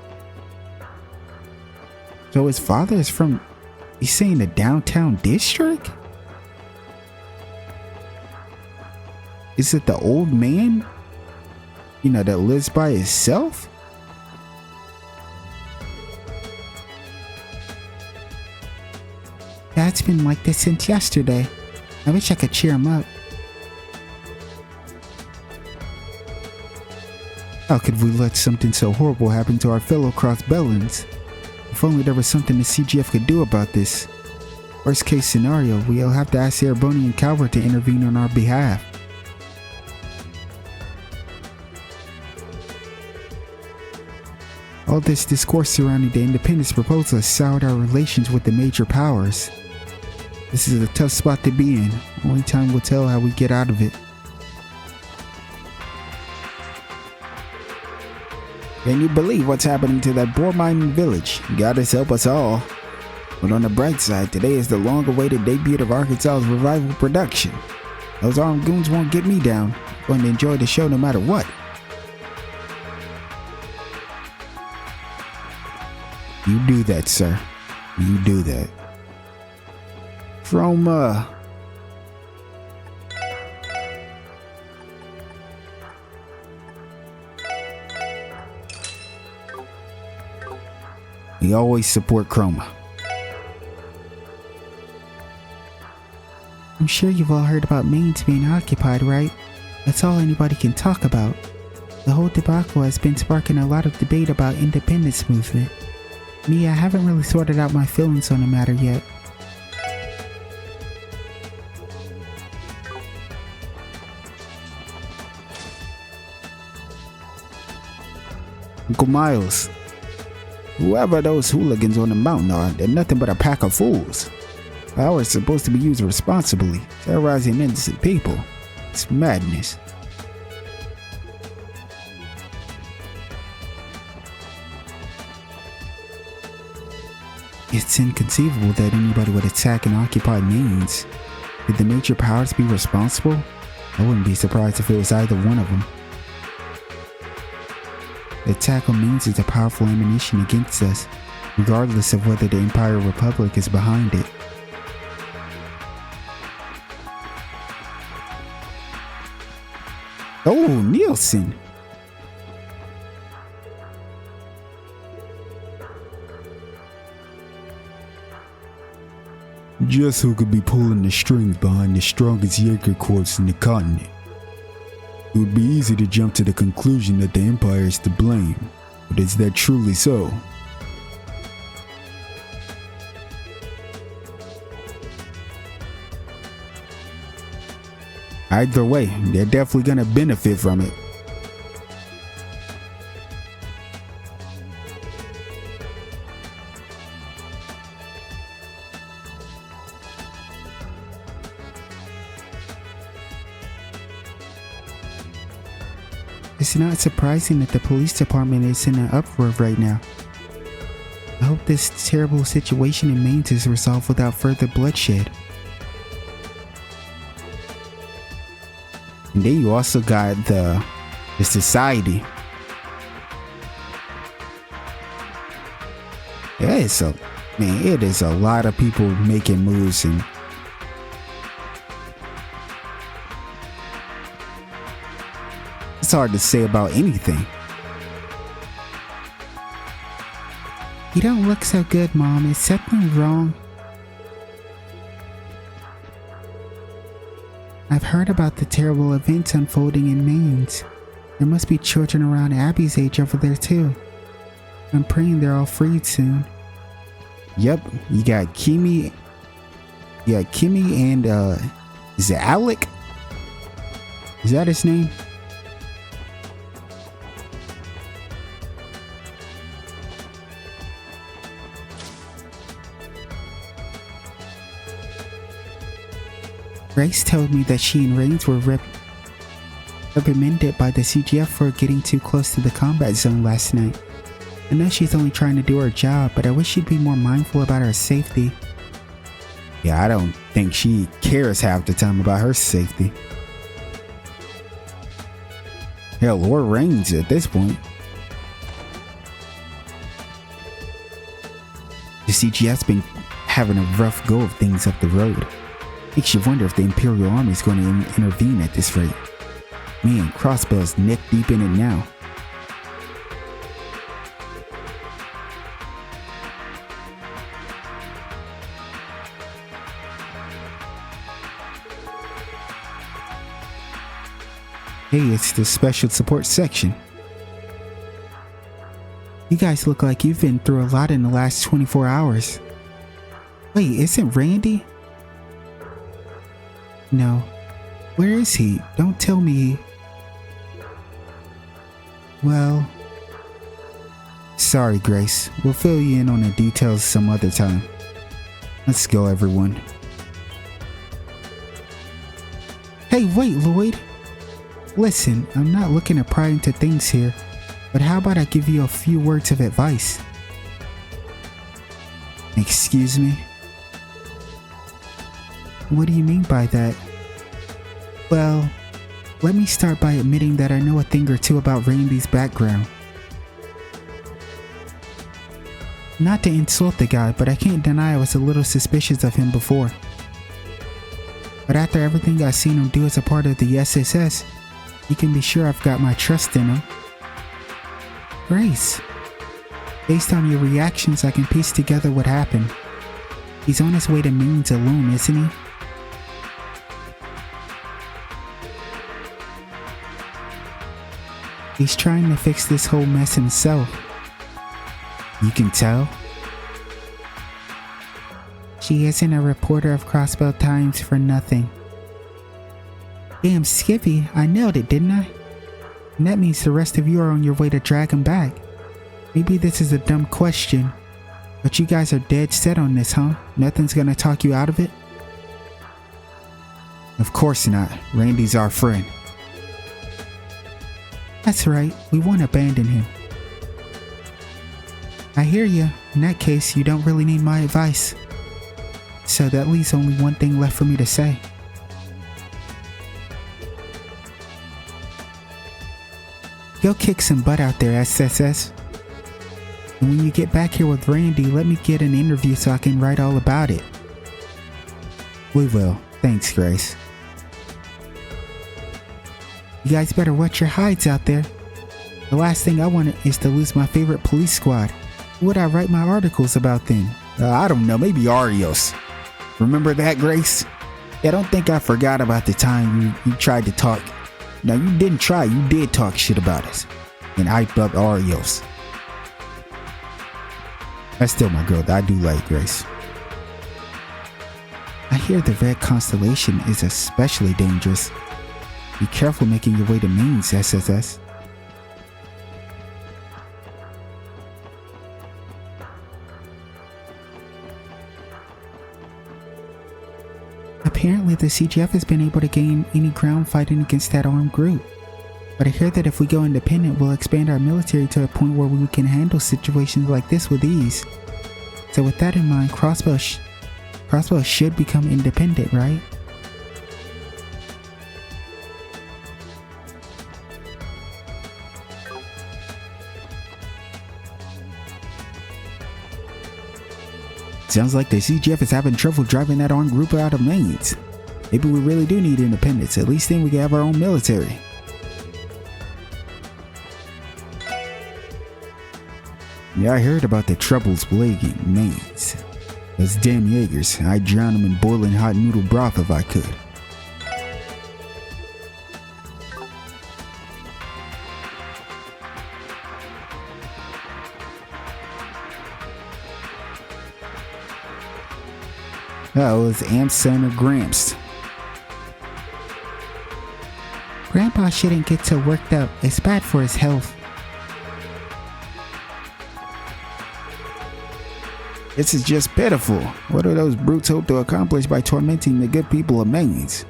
So his father is from, he's saying the downtown district? Is it the old man? You know, that lives by himself?
Dad's been like this since yesterday. I wish I could cheer him up.
How could we let something so horrible happen to our fellow crossbellans? If only there was something the CGF could do about this. Worst case scenario, we'll have to ask the Erebonian Calvert to intervene on our behalf. All this discourse surrounding the independence proposal has soured our relations with the major powers. This is a tough spot to be in. Only time will tell how we get out of it. Can you believe what's happening to that poor mining village? God has helped us all. But on the bright side, today is the long-awaited debut of Arkansas's revival production. Those armed goons won't get me down. I'm going to enjoy the show no matter what. You do that, sir. You do that. From, We always support Chroma.
I'm sure you've all heard about Mainz being occupied, right? That's all anybody can talk about. The whole debacle has been sparking a lot of debate about independence movement. Me, I haven't really sorted out my feelings on the matter yet.
Uncle Miles, whoever those hooligans on the mountain are, they're nothing but a pack of fools. Power is supposed to be used responsibly, terrorizing innocent people. It's madness.
It's inconceivable that anybody would attack and occupy Mainz. Could the major powers be responsible? I wouldn't be surprised if it was either one of them. The attack on Mainz is a powerful ammunition against us, regardless of whether the Empire or Republic is behind it.
Oh, Nielsen! Just who could be pulling the strings behind the strongest Jaeger corps in the continent? It would be easy to jump to the conclusion that the Empire is to blame, but is that truly so? Either way, they're definitely gonna benefit from it.
It's not surprising that the police department is in an uproar right now. I hope this terrible situation in Mainz is resolved without further bloodshed.
And then you also got the society. Yeah, it is a lot of people making moves, and it's hard to say about anything.
You don't look so good, Mom. Is something wrong? I've heard about the terrible events unfolding in Mainz. There must be children around Abby's age over there too. I'm praying they're all freed soon.
Yep, you got Kimmy. Yeah, Kimmy and is it Alec? Is that his name?
Grace told me that she and Rains were reprimanded by the CGF for getting too close to the combat zone last night. I know she's only trying to do her job, but I wish she'd be more mindful about her safety.
Yeah, I don't think she cares half the time about her safety. Hell, or Rains at this point. The CGF's been having a rough go of things up the road. Makes you wonder if the Imperial Army is going to intervene at this rate. Man, Crossbell's neck deep in it now. Hey, it's the special support section.
You guys look like you've been through a lot in the last 24 hours. Wait, isn't Randy? No. Where is he? Don't tell me. Well,
sorry, Grace. We'll fill you in on the details some other time. Let's go, everyone.
Hey, wait, Lloyd. Listen, I'm not looking to pry into things here, but how about I give you a few words of advice?
Excuse me?
What do you mean by that? Well, let me start by admitting that I know a thing or two about Randy's background. Not to insult the guy, but I can't deny I was a little suspicious of him before. But after everything I've seen him do as a part of the SSS, you can be sure I've got my trust in him. Grace, Based on your reactions, I can piece together what happened. He's on his way to Mainz alone, isn't he? He's trying to fix this whole mess himself.
You can tell?
She isn't a reporter of Crossbow Times for nothing. Damn, Skippy, I nailed it, didn't I? And that means the rest of you are on your way to drag him back. Maybe this is a dumb question, but you guys are dead set on this, huh? Nothing's gonna talk you out of it?
Of course not. Randy's our friend.
That's right, we won't abandon him. I hear you. In that case, you don't really need my advice. So that leaves only one thing left for me to say. Go kick some butt out there, SSS. And when you get back here with Randy, let me get an interview so I can write all about it.
We will. Thanks, Grace.
You guys better watch your hides out there. The last thing I want is to lose my favorite police squad. What would I write my articles about then?
I don't know, maybe Arios. Remember that, Grace? I don't think I forgot about the time you tried to talk. No, you didn't try, you did talk shit about us. And hype up Arios. That's still my girl, I do like Grace.
I hear the Red Constellation is especially dangerous. Be careful making your way to Mainz, SSS. Apparently the CGF has been able to gain any ground fighting against that armed group. But I hear that if we go independent, we'll expand our military to a point where we can handle situations like this with ease. So with that in mind, Crossbow should become independent, right?
Sounds like the CGF is having trouble driving that armed group out of Mainz. Maybe we really do need independence. At least then we can have our own military. Yeah, I heard about the troubles plaguing Mainz. Those damn Jaegers. I'd drown them in boiling hot noodle broth if I could. Oh, it was Amp's son or Gramps.
Grandpa shouldn't get so worked up. It's bad for his health.
This is just pitiful. What do those brutes hope to accomplish by tormenting the good people of Mainz?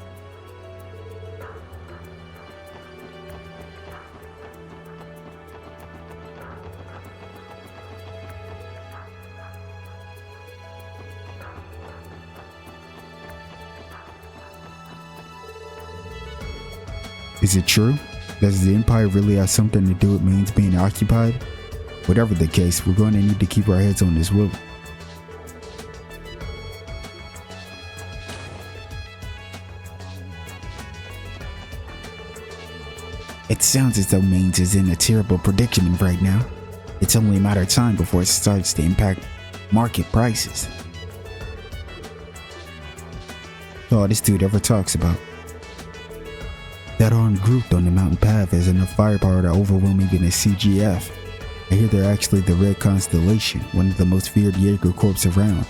Is it true? Does the Empire really have something to do with Mainz being occupied? Whatever the case, we're going to need to keep our heads on this wood. It sounds as though Mainz is in a terrible predicament right now. It's only a matter of time before it starts to impact market prices. All this dude ever talks about. That armed group on the mountain path has enough firepower to overwhelm even a CGF. I hear they're actually the Red Constellation, one of the most feared Jaeger corps around.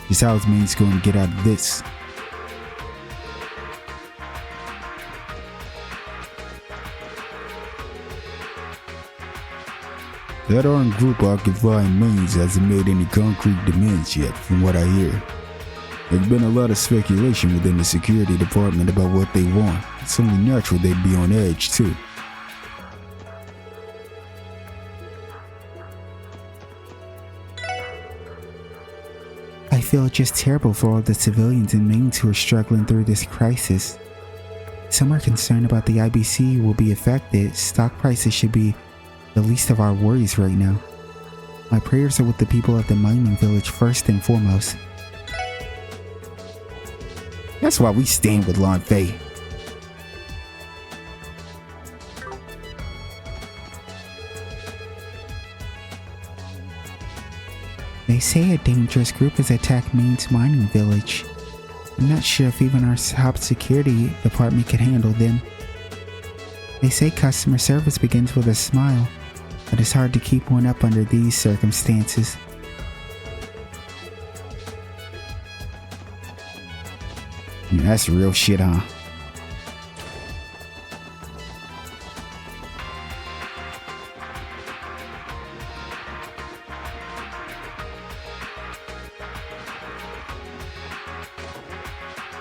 Just how is Mainz going to get out of this? That armed group occupying Mainz hasn't made any concrete demands yet, from what I hear. There's been a lot of speculation within the security department about what they want. It's only natural they'd be on edge, too.
I feel just terrible for all the civilians in Mainz who are struggling through this crisis. Some are concerned about the IBC will be affected. Stock prices should be the least of our worries right now. My prayers are with the people of the mining village first and foremost.
That's why we stand with Lon Fei.
They say a dangerous group has attacked Maine's mining village. I'm not sure if even our top security department can handle them. They say customer service begins with a smile, but it's hard to keep one up under these circumstances.
Yeah, that's real shit, huh?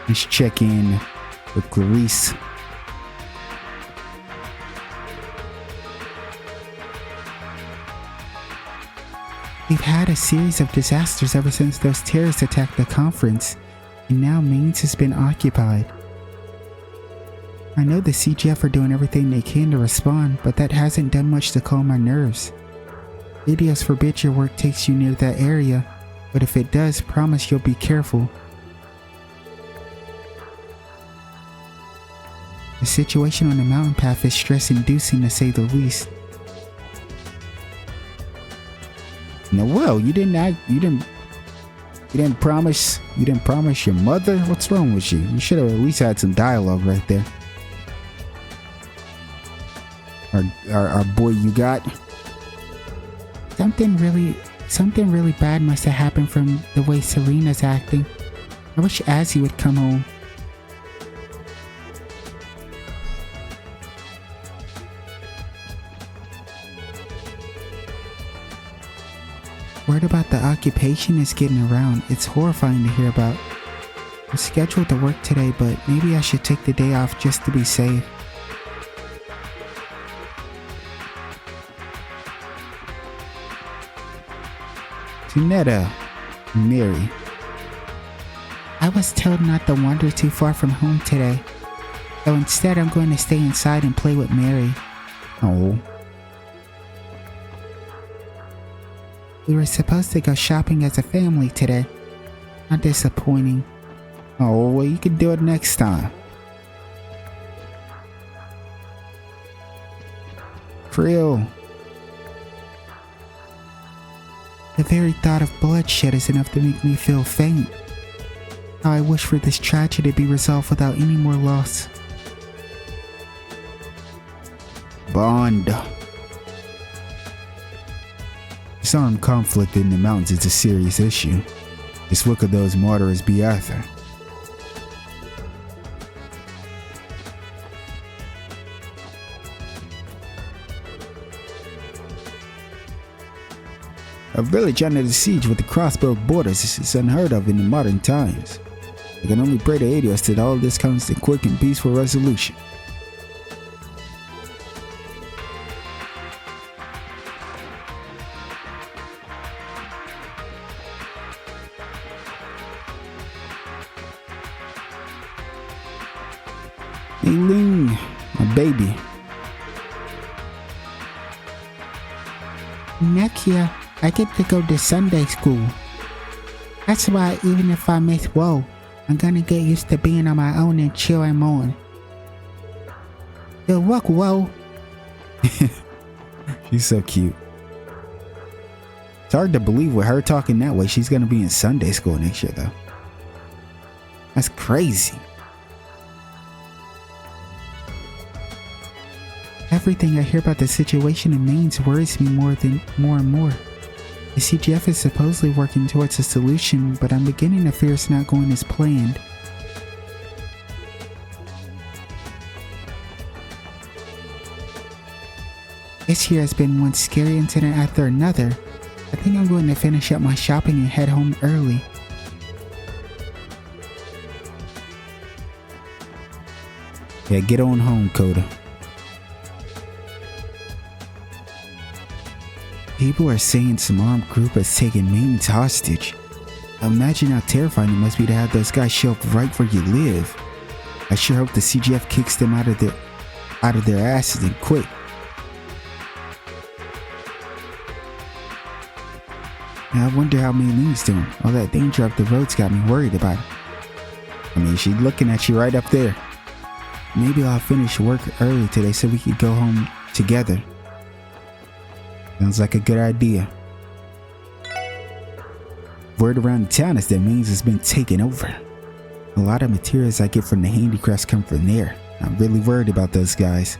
Let's check in with Clarice.
We've had a series of disasters ever since those terrorists attacked the conference, and now Mainz has been occupied. I know the CGF are doing everything they can to respond, but that hasn't done much to calm my nerves. Radios forbid your work takes you near that area, but if it does, promise you'll be careful. The situation on the mountain path is stress-inducing to say the least.
No, well, you didn't promise your mother? What's wrong with you? You should have at least had some dialogue right there. Our boy you got?
Something really bad must have happened from the way Serena's acting. I wish Azzie would come home. Word about the occupation is getting around. It's horrifying to hear about. I'm scheduled to work today, but maybe I should take the day off just to be safe.
Tunetta, Mary.
I was told not to wander too far from home today, so instead I'm going to stay inside and play with Mary.
Oh.
We were supposed to go shopping as a family today. How disappointing.
Oh, well, you can do it next time. Frill.
The very thought of bloodshed is enough to make me feel faint. How I wish for this tragedy to be resolved without any more loss.
Bond. This armed conflict in the mountains is a serious issue. Just look at those martyrs be Arthur. A village under the siege with the crossbow borders is unheard of in the modern times. I can only pray to Adios that all this comes to quick and peaceful resolution. Hey Ling, my baby.
Nekia, I get to go to Sunday school. That's why even if I miss WoW, I'm gonna get used to being on my own and chill and mourn. Good luck, WoW.
She's so cute. It's hard to believe with her talking that way she's gonna be in Sunday school next year though. That's crazy.
Everything I hear about the situation in Mainz worries me more and more. The CGF is supposedly working towards a solution, but I'm beginning to fear it's not going as planned. This year has been one scary incident after another. I think I'm going to finish up my shopping and head home early.
Yeah, get on home, Coda. People are saying some armed group has taken Mainz hostage. Imagine how terrifying it must be to have those guys show up right where you live. I sure hope the CGF kicks them out of their asses and quick. Now I wonder how Mayleen's doing. All that danger up the road's got me worried about her. I mean, she's looking at you right up there. Maybe I'll finish work early today so we could go home together. Sounds like a good idea. Word around the town is that Mainz has been taken over. A lot of materials I get from the handicrafts come from there. I'm really worried about those guys.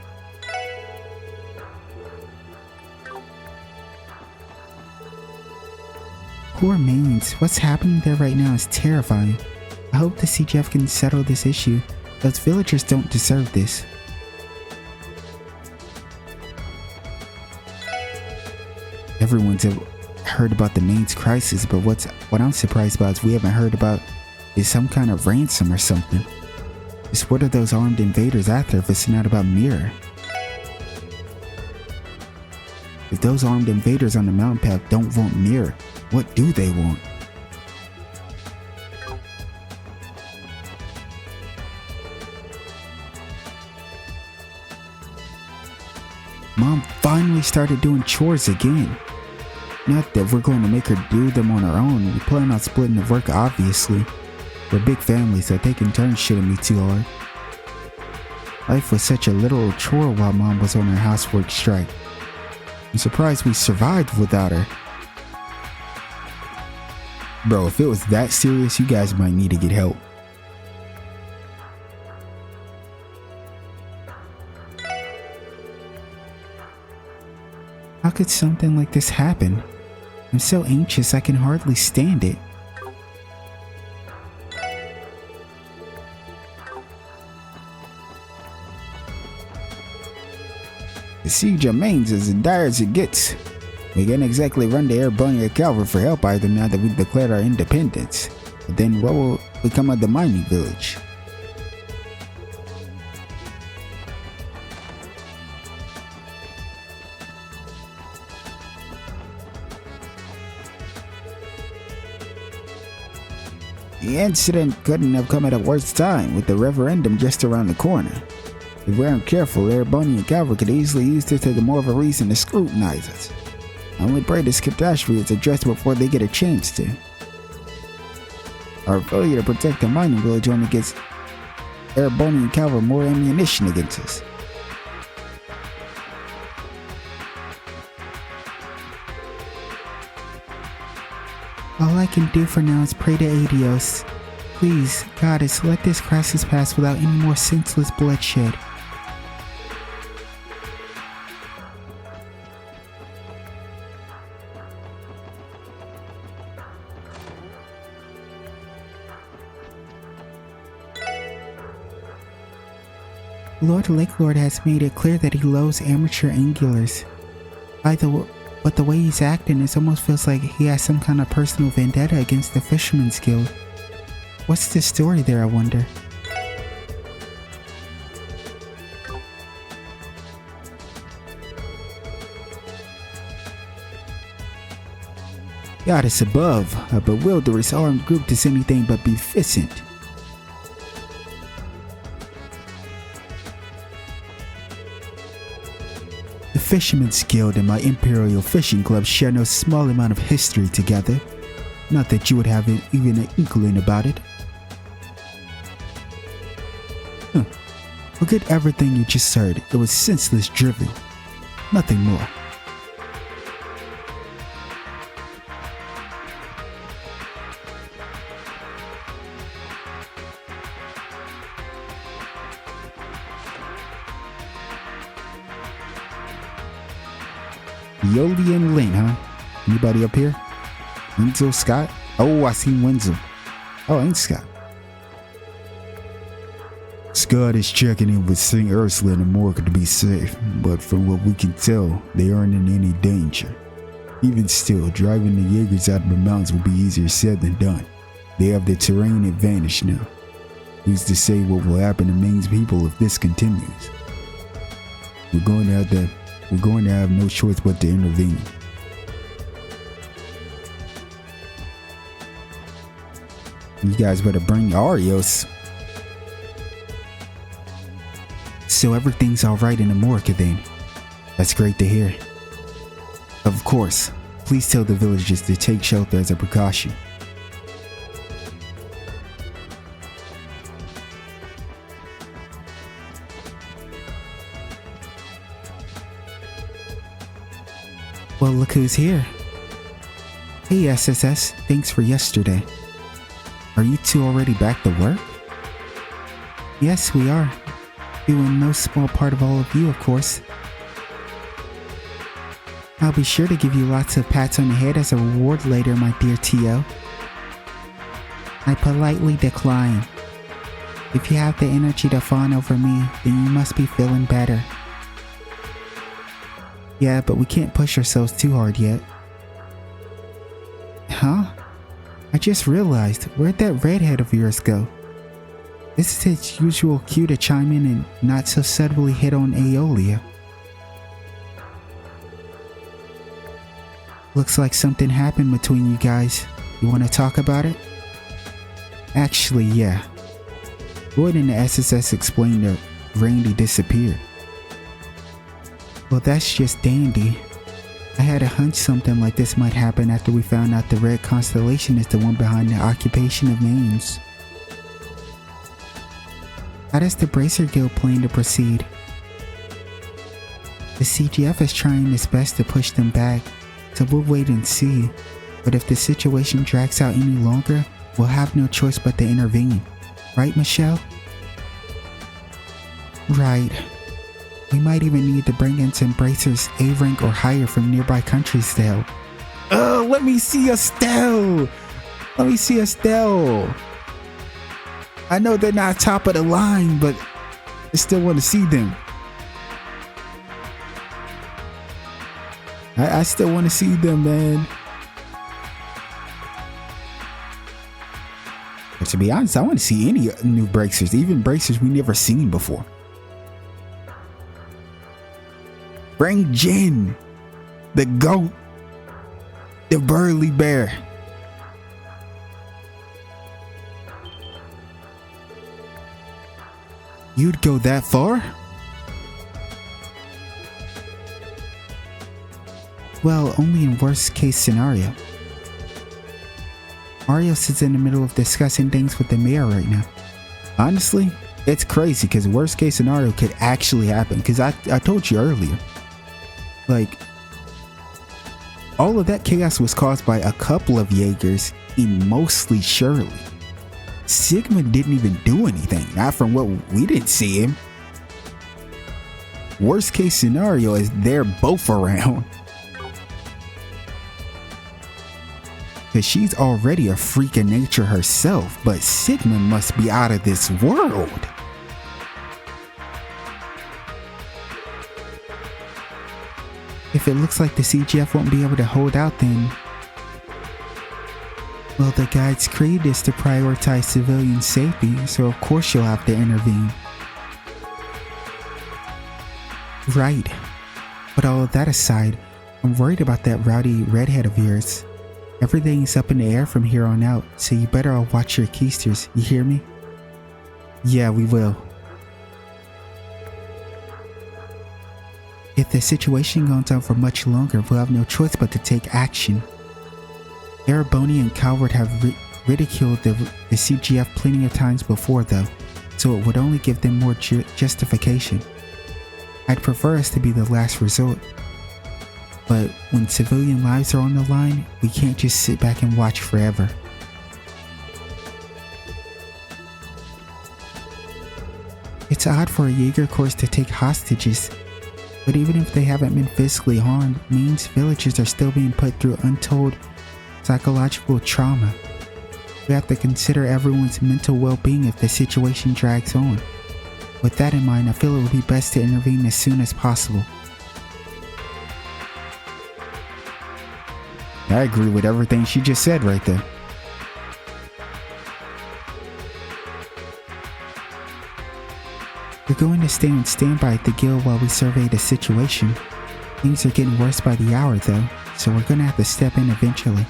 Poor Mainz. What's happening there right now is terrifying. I hope the CGF can settle this issue. Those villagers don't deserve this.
Everyone's heard about the Mainz crisis, but what I'm surprised about is we haven't heard about is some kind of ransom or something. Just what are those armed invaders after if it's not about Mirror? If those armed invaders on the mountain path don't want Mirror, what do they want? Mom finally started doing chores again. Not that we're going to make her do them on her own. We plan on splitting the work, obviously. We're a big family, so taking turns shouldn't be too hard. Life was such a literal chore while Mom was on her housework strike. I'm surprised we survived without her. Bro, if it was that serious, you guys might need to get help.
How could something like this happen? I'm so anxious I can hardly stand it.
The siege of Mainz is as dire as it gets. We can't exactly run to Airbonian Calvary for help either now that we've declared our independence. But then what will become of the mining village? The incident couldn't have come at a worse time, with the referendum just around the corner. If we aren't careful, Airbonian Calvary could easily use this as more of a reason to scrutinize us. I only pray this catastrophe is addressed before they get a chance to. Our failure to protect the mining village only gives Airbonian Calvary more ammunition against us.
All I can do for now is pray to Adios. Please, Goddess, let this crisis pass without any more senseless bloodshed. Lord Lakelord has made it clear that he loathes amateur anglers. But the way he's acting, it almost feels like he has some kind of personal vendetta against the Fisherman's Guild. What's the story there, I wonder?
Goddess above, a bewilderous armed group is anything but beneficent. The Fisherman's Guild and my Imperial Fishing Club share no small amount of history together. Not that you would have even an inkling about it. Forget everything you just heard. It was senseless drivel. Nothing more. Yoli and Lane, huh? Anybody up here? Wenzel, Scott? Oh, I seen Wenzel. Oh, ain't Scott. Scott is checking in with St. Ursula and Morgan to be safe, but from what we can tell, they aren't in any danger. Even still, driving the Jaegers out of the mountains will be easier said than done. They have the terrain advantage now. Who's to say what will happen to Mainz people if this continues? We're going to have no choice but to intervene. You guys better bring Arios.
So everything's alright in the morgue then?
That's great to hear.
Of course. Please tell the villagers to take shelter as a precaution. Well, look who's here. Hey SSS, thanks for yesterday. Are you two already back to work? Yes, we are. Due in no small part of all of you, of course. I'll be sure to give you lots of pats on the head as a reward later, my dear T.O. I politely decline. If you have the energy to fawn over me, then you must be feeling better. Yeah, but we can't push ourselves too hard yet. Huh? I just realized, where'd that redhead of yours go? This is its usual cue to chime in and not so subtly hit on Aeolia. Looks like something happened between you guys. You want to talk about it? Actually, yeah. Boyd and the SSS explained that Randy disappeared. Well, that's just dandy. I had a hunch something like this might happen after we found out the red constellation is the one behind the occupation of names. How does the Bracer Guild plan to proceed? The CGF is trying its best to push them back, so we'll wait and see. But if the situation drags out any longer, we'll have no choice but to intervene. Right, Michelle? Right. We might even need to bring in some bracers A rank or higher from nearby countries to help. Oh, let me see Estelle! Let me see Estelle! I know they're not top of the line, but I still want to see them. I still want to see them, man. But to be honest, I want to see any new bracers, even bracers we never seen before. Bring Jen, the goat, the burly bear. You'd go that far? Well, only in worst case scenario. Marios is in the middle of discussing things with the mayor right now. Honestly, it's crazy because worst case scenario could actually happen, because I told you earlier. Like, all of that chaos was caused by a couple of Jaegers and mostly Shirley. Sigma didn't even do anything, not from what we didn't see him. Worst case scenario is they're both around. Cause she's already a freak of nature herself, but Sigma must be out of this world. If it looks like the CGF won't be able to hold out, then... well, the guide's creed is to prioritize civilian safety, so of course you'll have to intervene. Right. But all of that aside, I'm worried about that rowdy redhead of yours. Everything's up in the air from here on out, so you better all watch your keisters, you hear me? Yeah, we will. If the situation goes on for much longer, we'll have no choice but to take action. Ereboni and Calvert have ridiculed the CGF plenty of times before though, so it would only give them more justification. I'd prefer us to be the last resort. But when civilian lives are on the line, we can't just sit back and watch forever. It's odd for a Jaeger Corps to take hostages, but even if they haven't been physically harmed, means villagers are still being put through untold psychological trauma. We have to consider everyone's mental well-being if the situation drags on. With that in mind, I feel it would be best to intervene as soon as possible. I agree with everything she just said right there. We're going to stay on standby at the guild while we survey the situation. Things are getting worse by the hour though, so we're gonna have to step in eventually.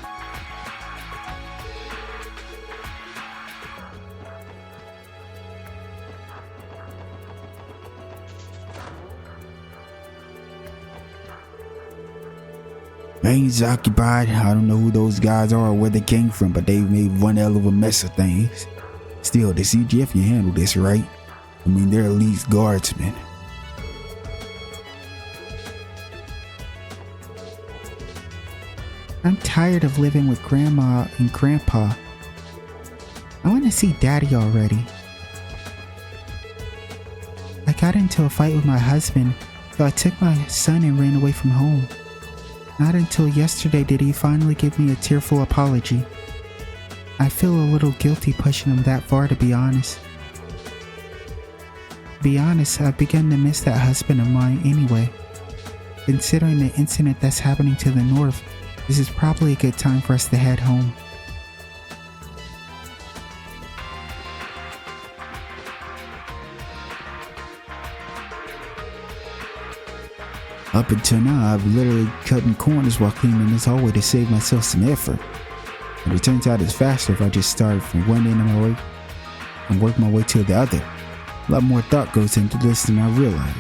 Main's occupied. I don't know who those guys are or where they came from, but they made one hell of a mess of things. Still, the CGF can handle this, right? I mean, they're elite guardsmen. I'm tired of living with Grandma and Grandpa. I want to see Daddy already. I got into a fight with my husband, so I took my son and ran away from home. Not until yesterday did he finally give me a tearful apology. I feel a little guilty pushing him that far, to be honest. To be honest, I've begun to miss that husband of mine anyway. Considering the incident that's happening to the north, this is probably a good time for us to head home.
Up until now, I've literally cutting corners while cleaning this hallway to save myself some effort. But it turns out it's faster if I just start from one end of my work and work my way to the other. A lot more thought goes into this than I realize.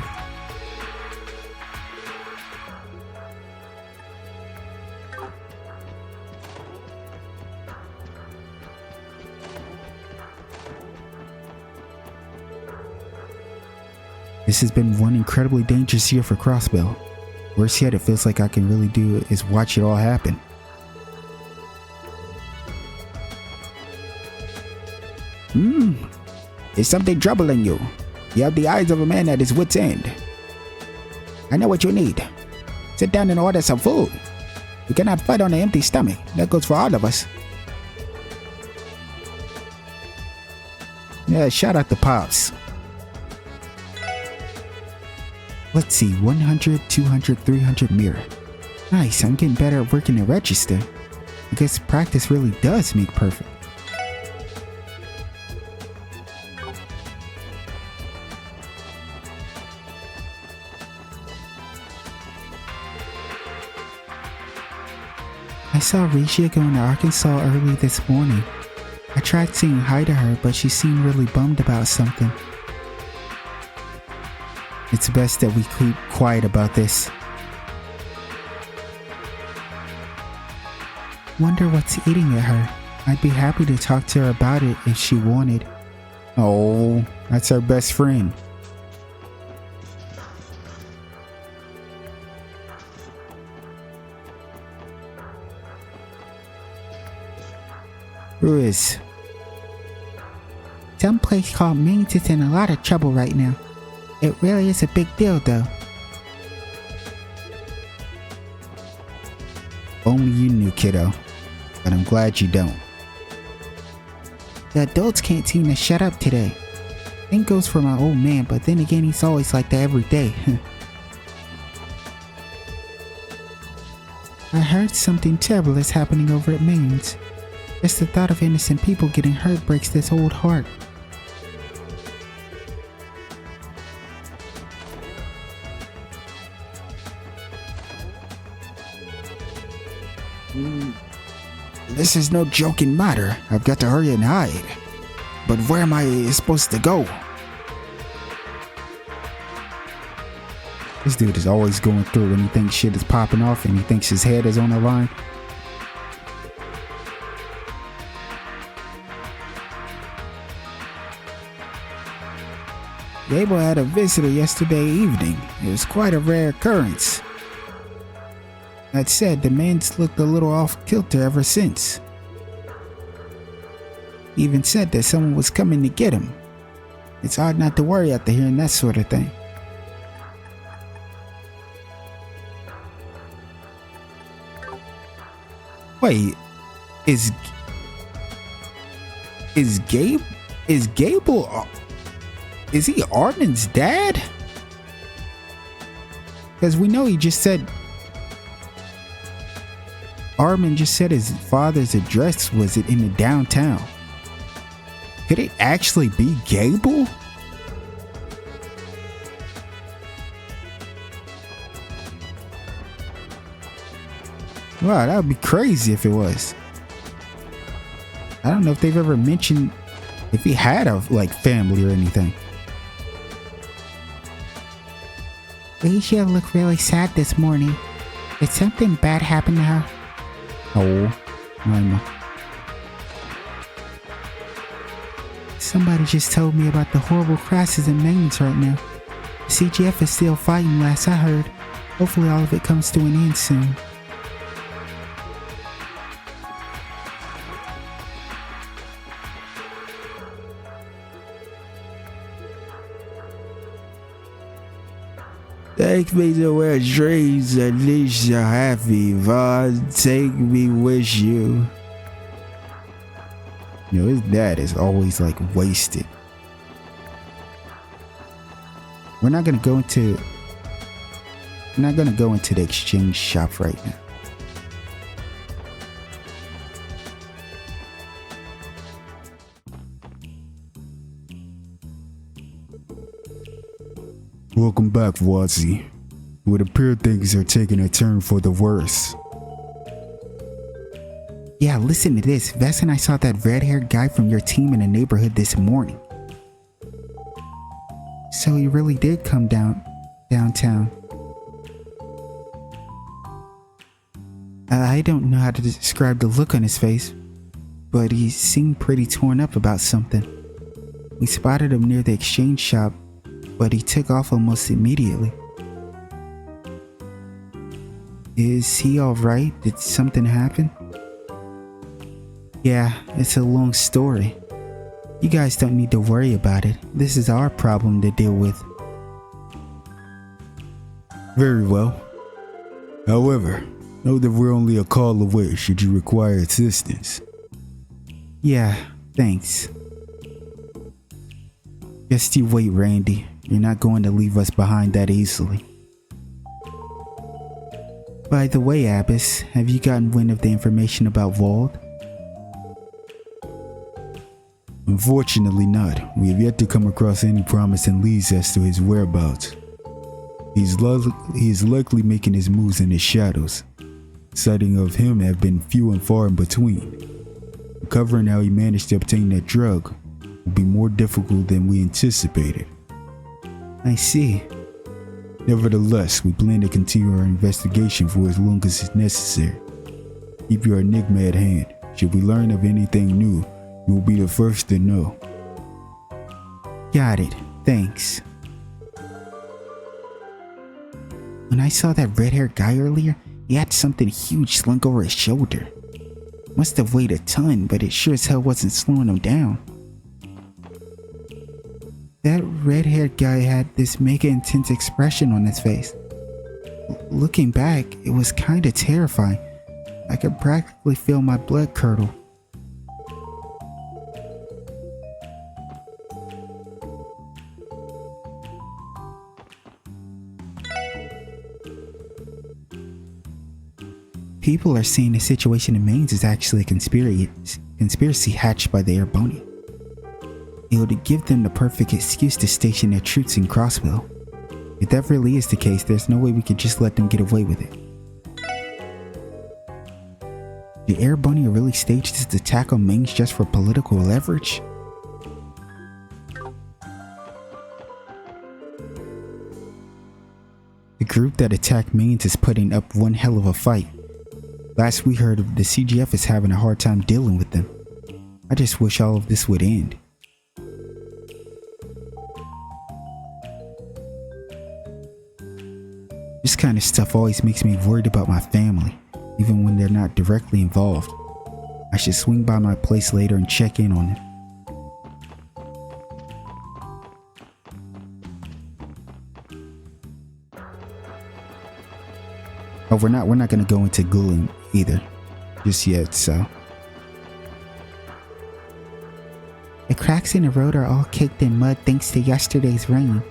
This has been one incredibly dangerous year for Crossbell. Worse yet, it feels like I can really do is watch it all happen. Is something troubling you? You have the eyes of a man at his wit's end. I know what you need. Sit down and order some food. You cannot fight on an empty stomach. That goes for all of us. Yeah, shout out to Pops. Let's see, 100, 200, 300 mirror. Nice, I'm getting better at working the register. I guess practice really does make perfect.
I saw Rixia going to Arkansas early this morning. I tried saying hi to her, but she seemed really bummed about something.
It's best that we keep quiet about this.
Wonder what's eating at her. I'd be happy to talk to her about it if she wanted.
Oh, that's our best friend. Who is?
Some place called Mainz is in a lot of trouble right now. It really is a big deal though.
Only you knew, kiddo. But I'm glad you don't.
The adults can't seem to shut up today. Same goes for my old man, but then again he's always like that every day. I heard something terrible is happening over at Mainz. Just the thought of innocent people getting hurt breaks this old heart.
This is no joking matter. I've got to hurry and hide. But where am I supposed to go? This dude is always going through when he thinks shit is popping off and he thinks his head is on the line. Gable had a visitor yesterday evening. It was quite a rare occurrence. That said, the man's looked a little off kilter ever since. He even said that someone was coming to get him. It's hard not to worry after hearing that sort of thing. Wait, is Gable, is he Armin's dad? Because we know he just said, Armin just said his father's address was in the downtown. Could it actually be Gable? Wow, that would be crazy if it was. I don't know if they've ever mentioned if he had a family or anything.
Rixia looked really sad this morning. Did something bad happen to her?
Oh, I know.
Somebody just told me about the horrible crisis in Mainz right now. The CGF is still fighting last I heard. Hopefully all of it comes to an end soon.
Take me to where dreams unleash are happy, Vaughn. Take me with you. You know, his dad is always like wasted. We're not gonna go into the exchange shop right now. Welcome back, Wazi. It would appear things are taking a turn for the worse.
Yeah, listen to this. Vess and I saw that red-haired guy from your team in the neighborhood this morning. So he really did come downtown. I don't know how to describe the look on his face, but he seemed pretty torn up about something. We spotted him near the exchange shop, but he took off almost immediately. Is he alright? Did something happen? Yeah, it's a long story. You guys don't need to worry about it. This is our problem to deal with.
Very well. However, know that we're only a call away should you require assistance.
Yeah, thanks.
Just you wait, Randy. You're not going to leave us behind that easily.
By the way, Abbas, have you gotten wind of the information about Vald?
Unfortunately not. We have yet to come across any promising leads as to his whereabouts. He is likely making his moves in the shadows. Sighting of him have been few and far in between. Recovering how he managed to obtain that drug will be more difficult than we anticipated.
I see.
Nevertheless, we plan to continue our investigation for as long as is necessary. Keep your enigma at hand. Should we learn of anything new, you will be the first to know.
Got it. Thanks. When I saw that red-haired guy earlier, he had something huge slung over his shoulder. Must have weighed a ton, but it sure as hell wasn't slowing him down. That red-haired guy had this mega intense expression on his face. Looking back, it was kinda terrifying. I could practically feel my blood curdle. People are saying the situation in Mainz is actually a conspiracy hatched by the Airbonian. It would give them the perfect excuse to station their troops in Crossville. If that really is the case, there's no way we could just let them get away with it. The Airbonian really staged this attack on Mainz just for political leverage? The group that attacked Mainz is putting up one hell of a fight. Last we heard of, the CGF is having a hard time dealing with them. I just wish all of this would end. This kind of stuff always makes me worried about my family, even when they're not directly involved. I should swing by my place later and check in on them. Oh, we're not gonna go into Gulen either, just yet, so. The cracks in the road are all caked in mud thanks to yesterday's rain.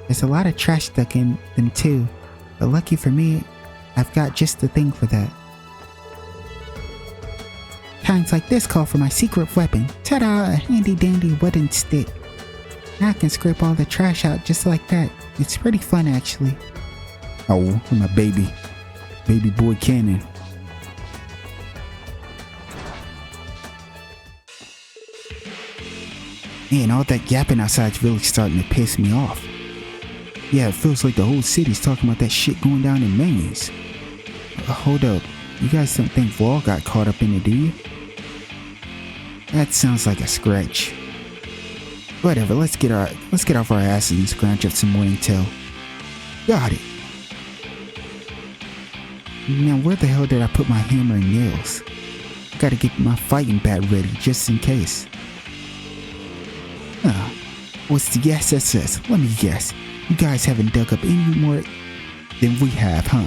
There's a lot of trash stuck in them too, but lucky for me, I've got just the thing for that. Times like this call for my secret weapon. Ta-da! A handy dandy wooden stick. Now I can scrape all the trash out just like that. It's pretty fun actually.
Oh, my baby boy cannon.
Man, all that yapping outside's really starting to piss me off.
Yeah, it feels like the whole city's talking about that shit going down in Mainz.
Hold up, you guys don't think Wall got caught up in it, do you?
That sounds like a scratch.
Whatever, let's get off our asses and scratch up some more intel.
Got it.
Now where the hell did I put my hammer and nails? Gotta get my fighting bat ready just in case.
What's the SSS? Let me guess. You guys haven't dug up any more Then we have, huh?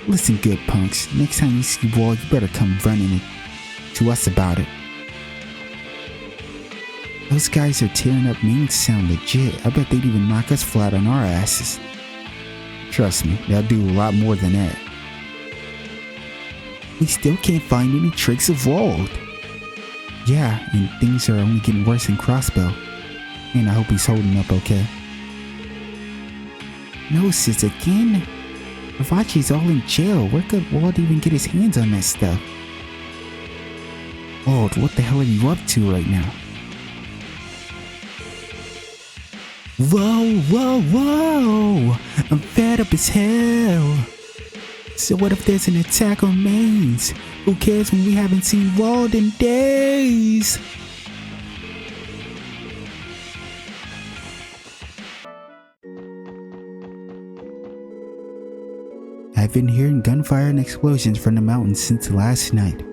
Listen good, punks. Next time you see Wall, you better come running to us about it. Those guys are tearing up Main sound legit. I bet they'd even knock us flat on our asses. Trust me, they'll do a lot more than that. We still can't find any tricks of Wald. Yeah, and things are only getting worse in Crossbow. And I hope he's holding up okay. No, sis, again? Ravachi's all in jail. Where could Wald even get his hands on that stuff? Wald, what the hell are you up to right now? Whoa, whoa, whoa! I'm fed up as hell. So what if there's an attack on Mains? Who cares when we haven't seen Wald in days? I've been hearing gunfire and explosions from the mountains since last night.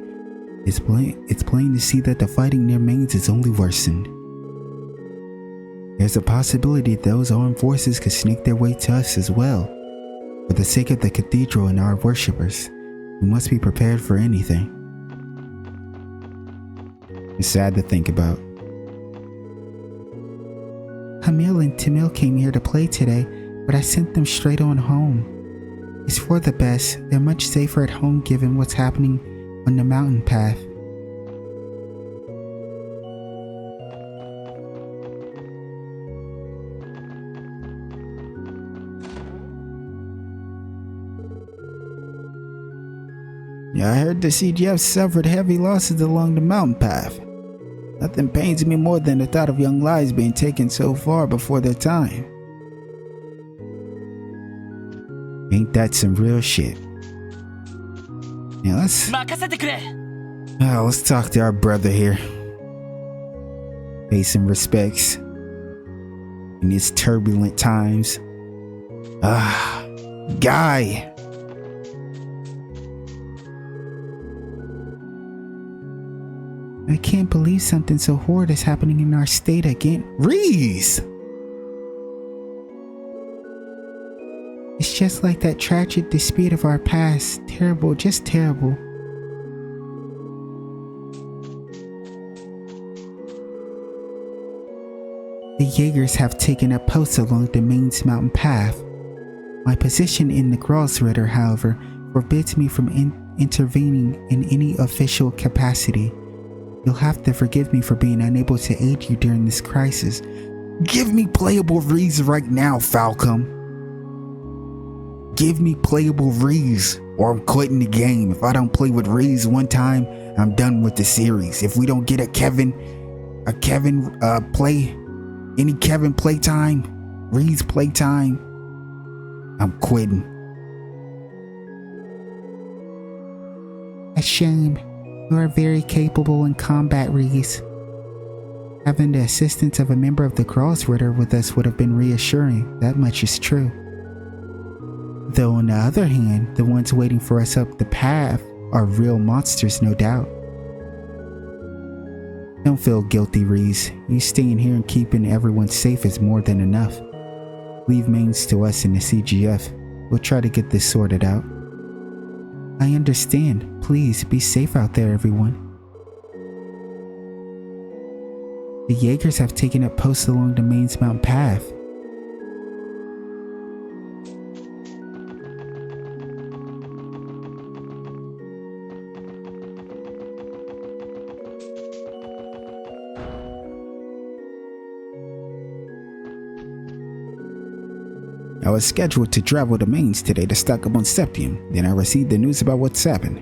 It's plain to see that the fighting near Mains is only worsened. There's a possibility that those armed forces could sneak their way to us as well. For the sake of the cathedral and our worshippers, we must be prepared for anything. It's sad to think about.
Hamil and Tamil came here to play today, but I sent them straight on home. It's for the best. They're much safer at home given what's happening on the mountain path.
Yeah, I heard the CGF suffered heavy losses along the mountain path. Nothing pains me more than the thought of young lives being taken so far before their time. Ain't that some real shit? Now let's talk to our brother here. Pay some respects in these turbulent times. Guy.
I can't believe something so horrid is happening in our state again.
Reese!
It's just like that tragic dispute of our past. Terrible, just terrible. The Jaegers have taken up posts along the Mains mountain path. My position in the Grossritter, however, forbids me from intervening in any official capacity. You'll have to forgive me for being unable to aid you during this crisis.
Give me playable Reese right now, Falcom. Give me playable Reese, or I'm quitting the game. If I don't play with Reese one time, I'm done with the series. If we don't get any Kevin playtime, Reese playtime, I'm quitting.
A shame. You are very capable in combat, Reese. Having the assistance of a member of the Grossritter with us would have been reassuring. That much is true. Though on the other hand, the ones waiting for us up the path are real monsters, no doubt.
Don't feel guilty, Reese. You staying here and keeping everyone safe is more than enough. Leave Mains to us in the CGF. We'll try to get this sorted out.
I understand. Please be safe out there, everyone. The Jaegers have taken up posts along the Mains mountain path.
I was scheduled to travel to Mains today to stock up on Septium. Then I received the news about what's happened.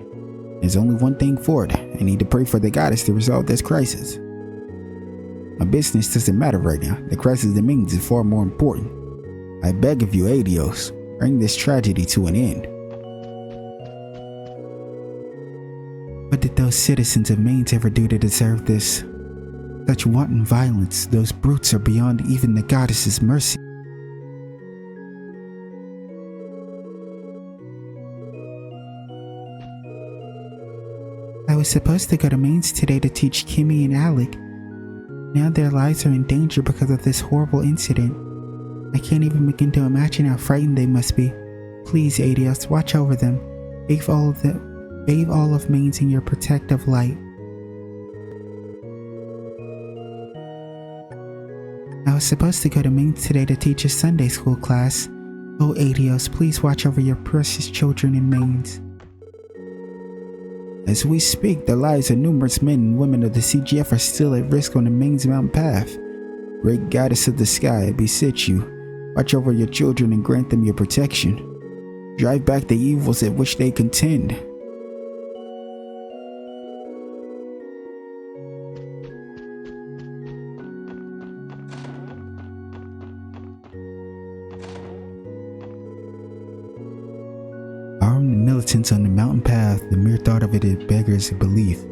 There's only one thing for it. I need to pray for the goddess to resolve this crisis. My business doesn't matter right now. The crisis in Mains is far more important. I beg of you, Adios, bring this tragedy to an end.
What did those citizens of Mains ever do to deserve this? Such wanton violence. Those brutes are beyond even the goddess's mercy. I was supposed to go to Mains today to teach Kimmy and Alec. Now their lives are in danger because of this horrible incident. I can't even begin to imagine how frightened they must be. Please, Adios, watch over them. Bathe all of Mainz in your protective light. I was supposed to go to Mainz today to teach a Sunday school class. Oh, Adios, please watch over your precious children in Mainz.
As we speak, the lives of numerous men and women of the CGF are still at risk on the Mainz Mountain path. Great goddess of the sky, I beseech you, watch over your children and grant them your protection. Drive back the evils at which they contend. Arm the militants on the mountain path. The mere thought of it beggars belief.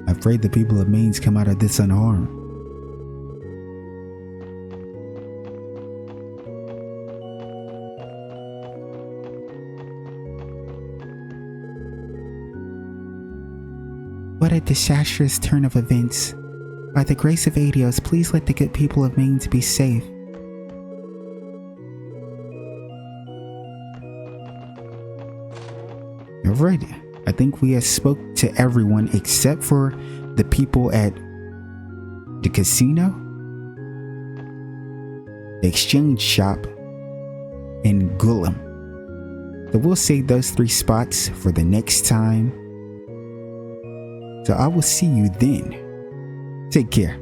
I'm afraid the people of Mainz come out of this unharmed.
What a disastrous turn of events. By the grace of Adios, please let the good people of Mainz be safe.
Alright, I think we have spoke to everyone except for the people at the casino, the exchange shop, and ḥґLove. So we'll save those 3 spots for the next time. So I will see you then. Take care.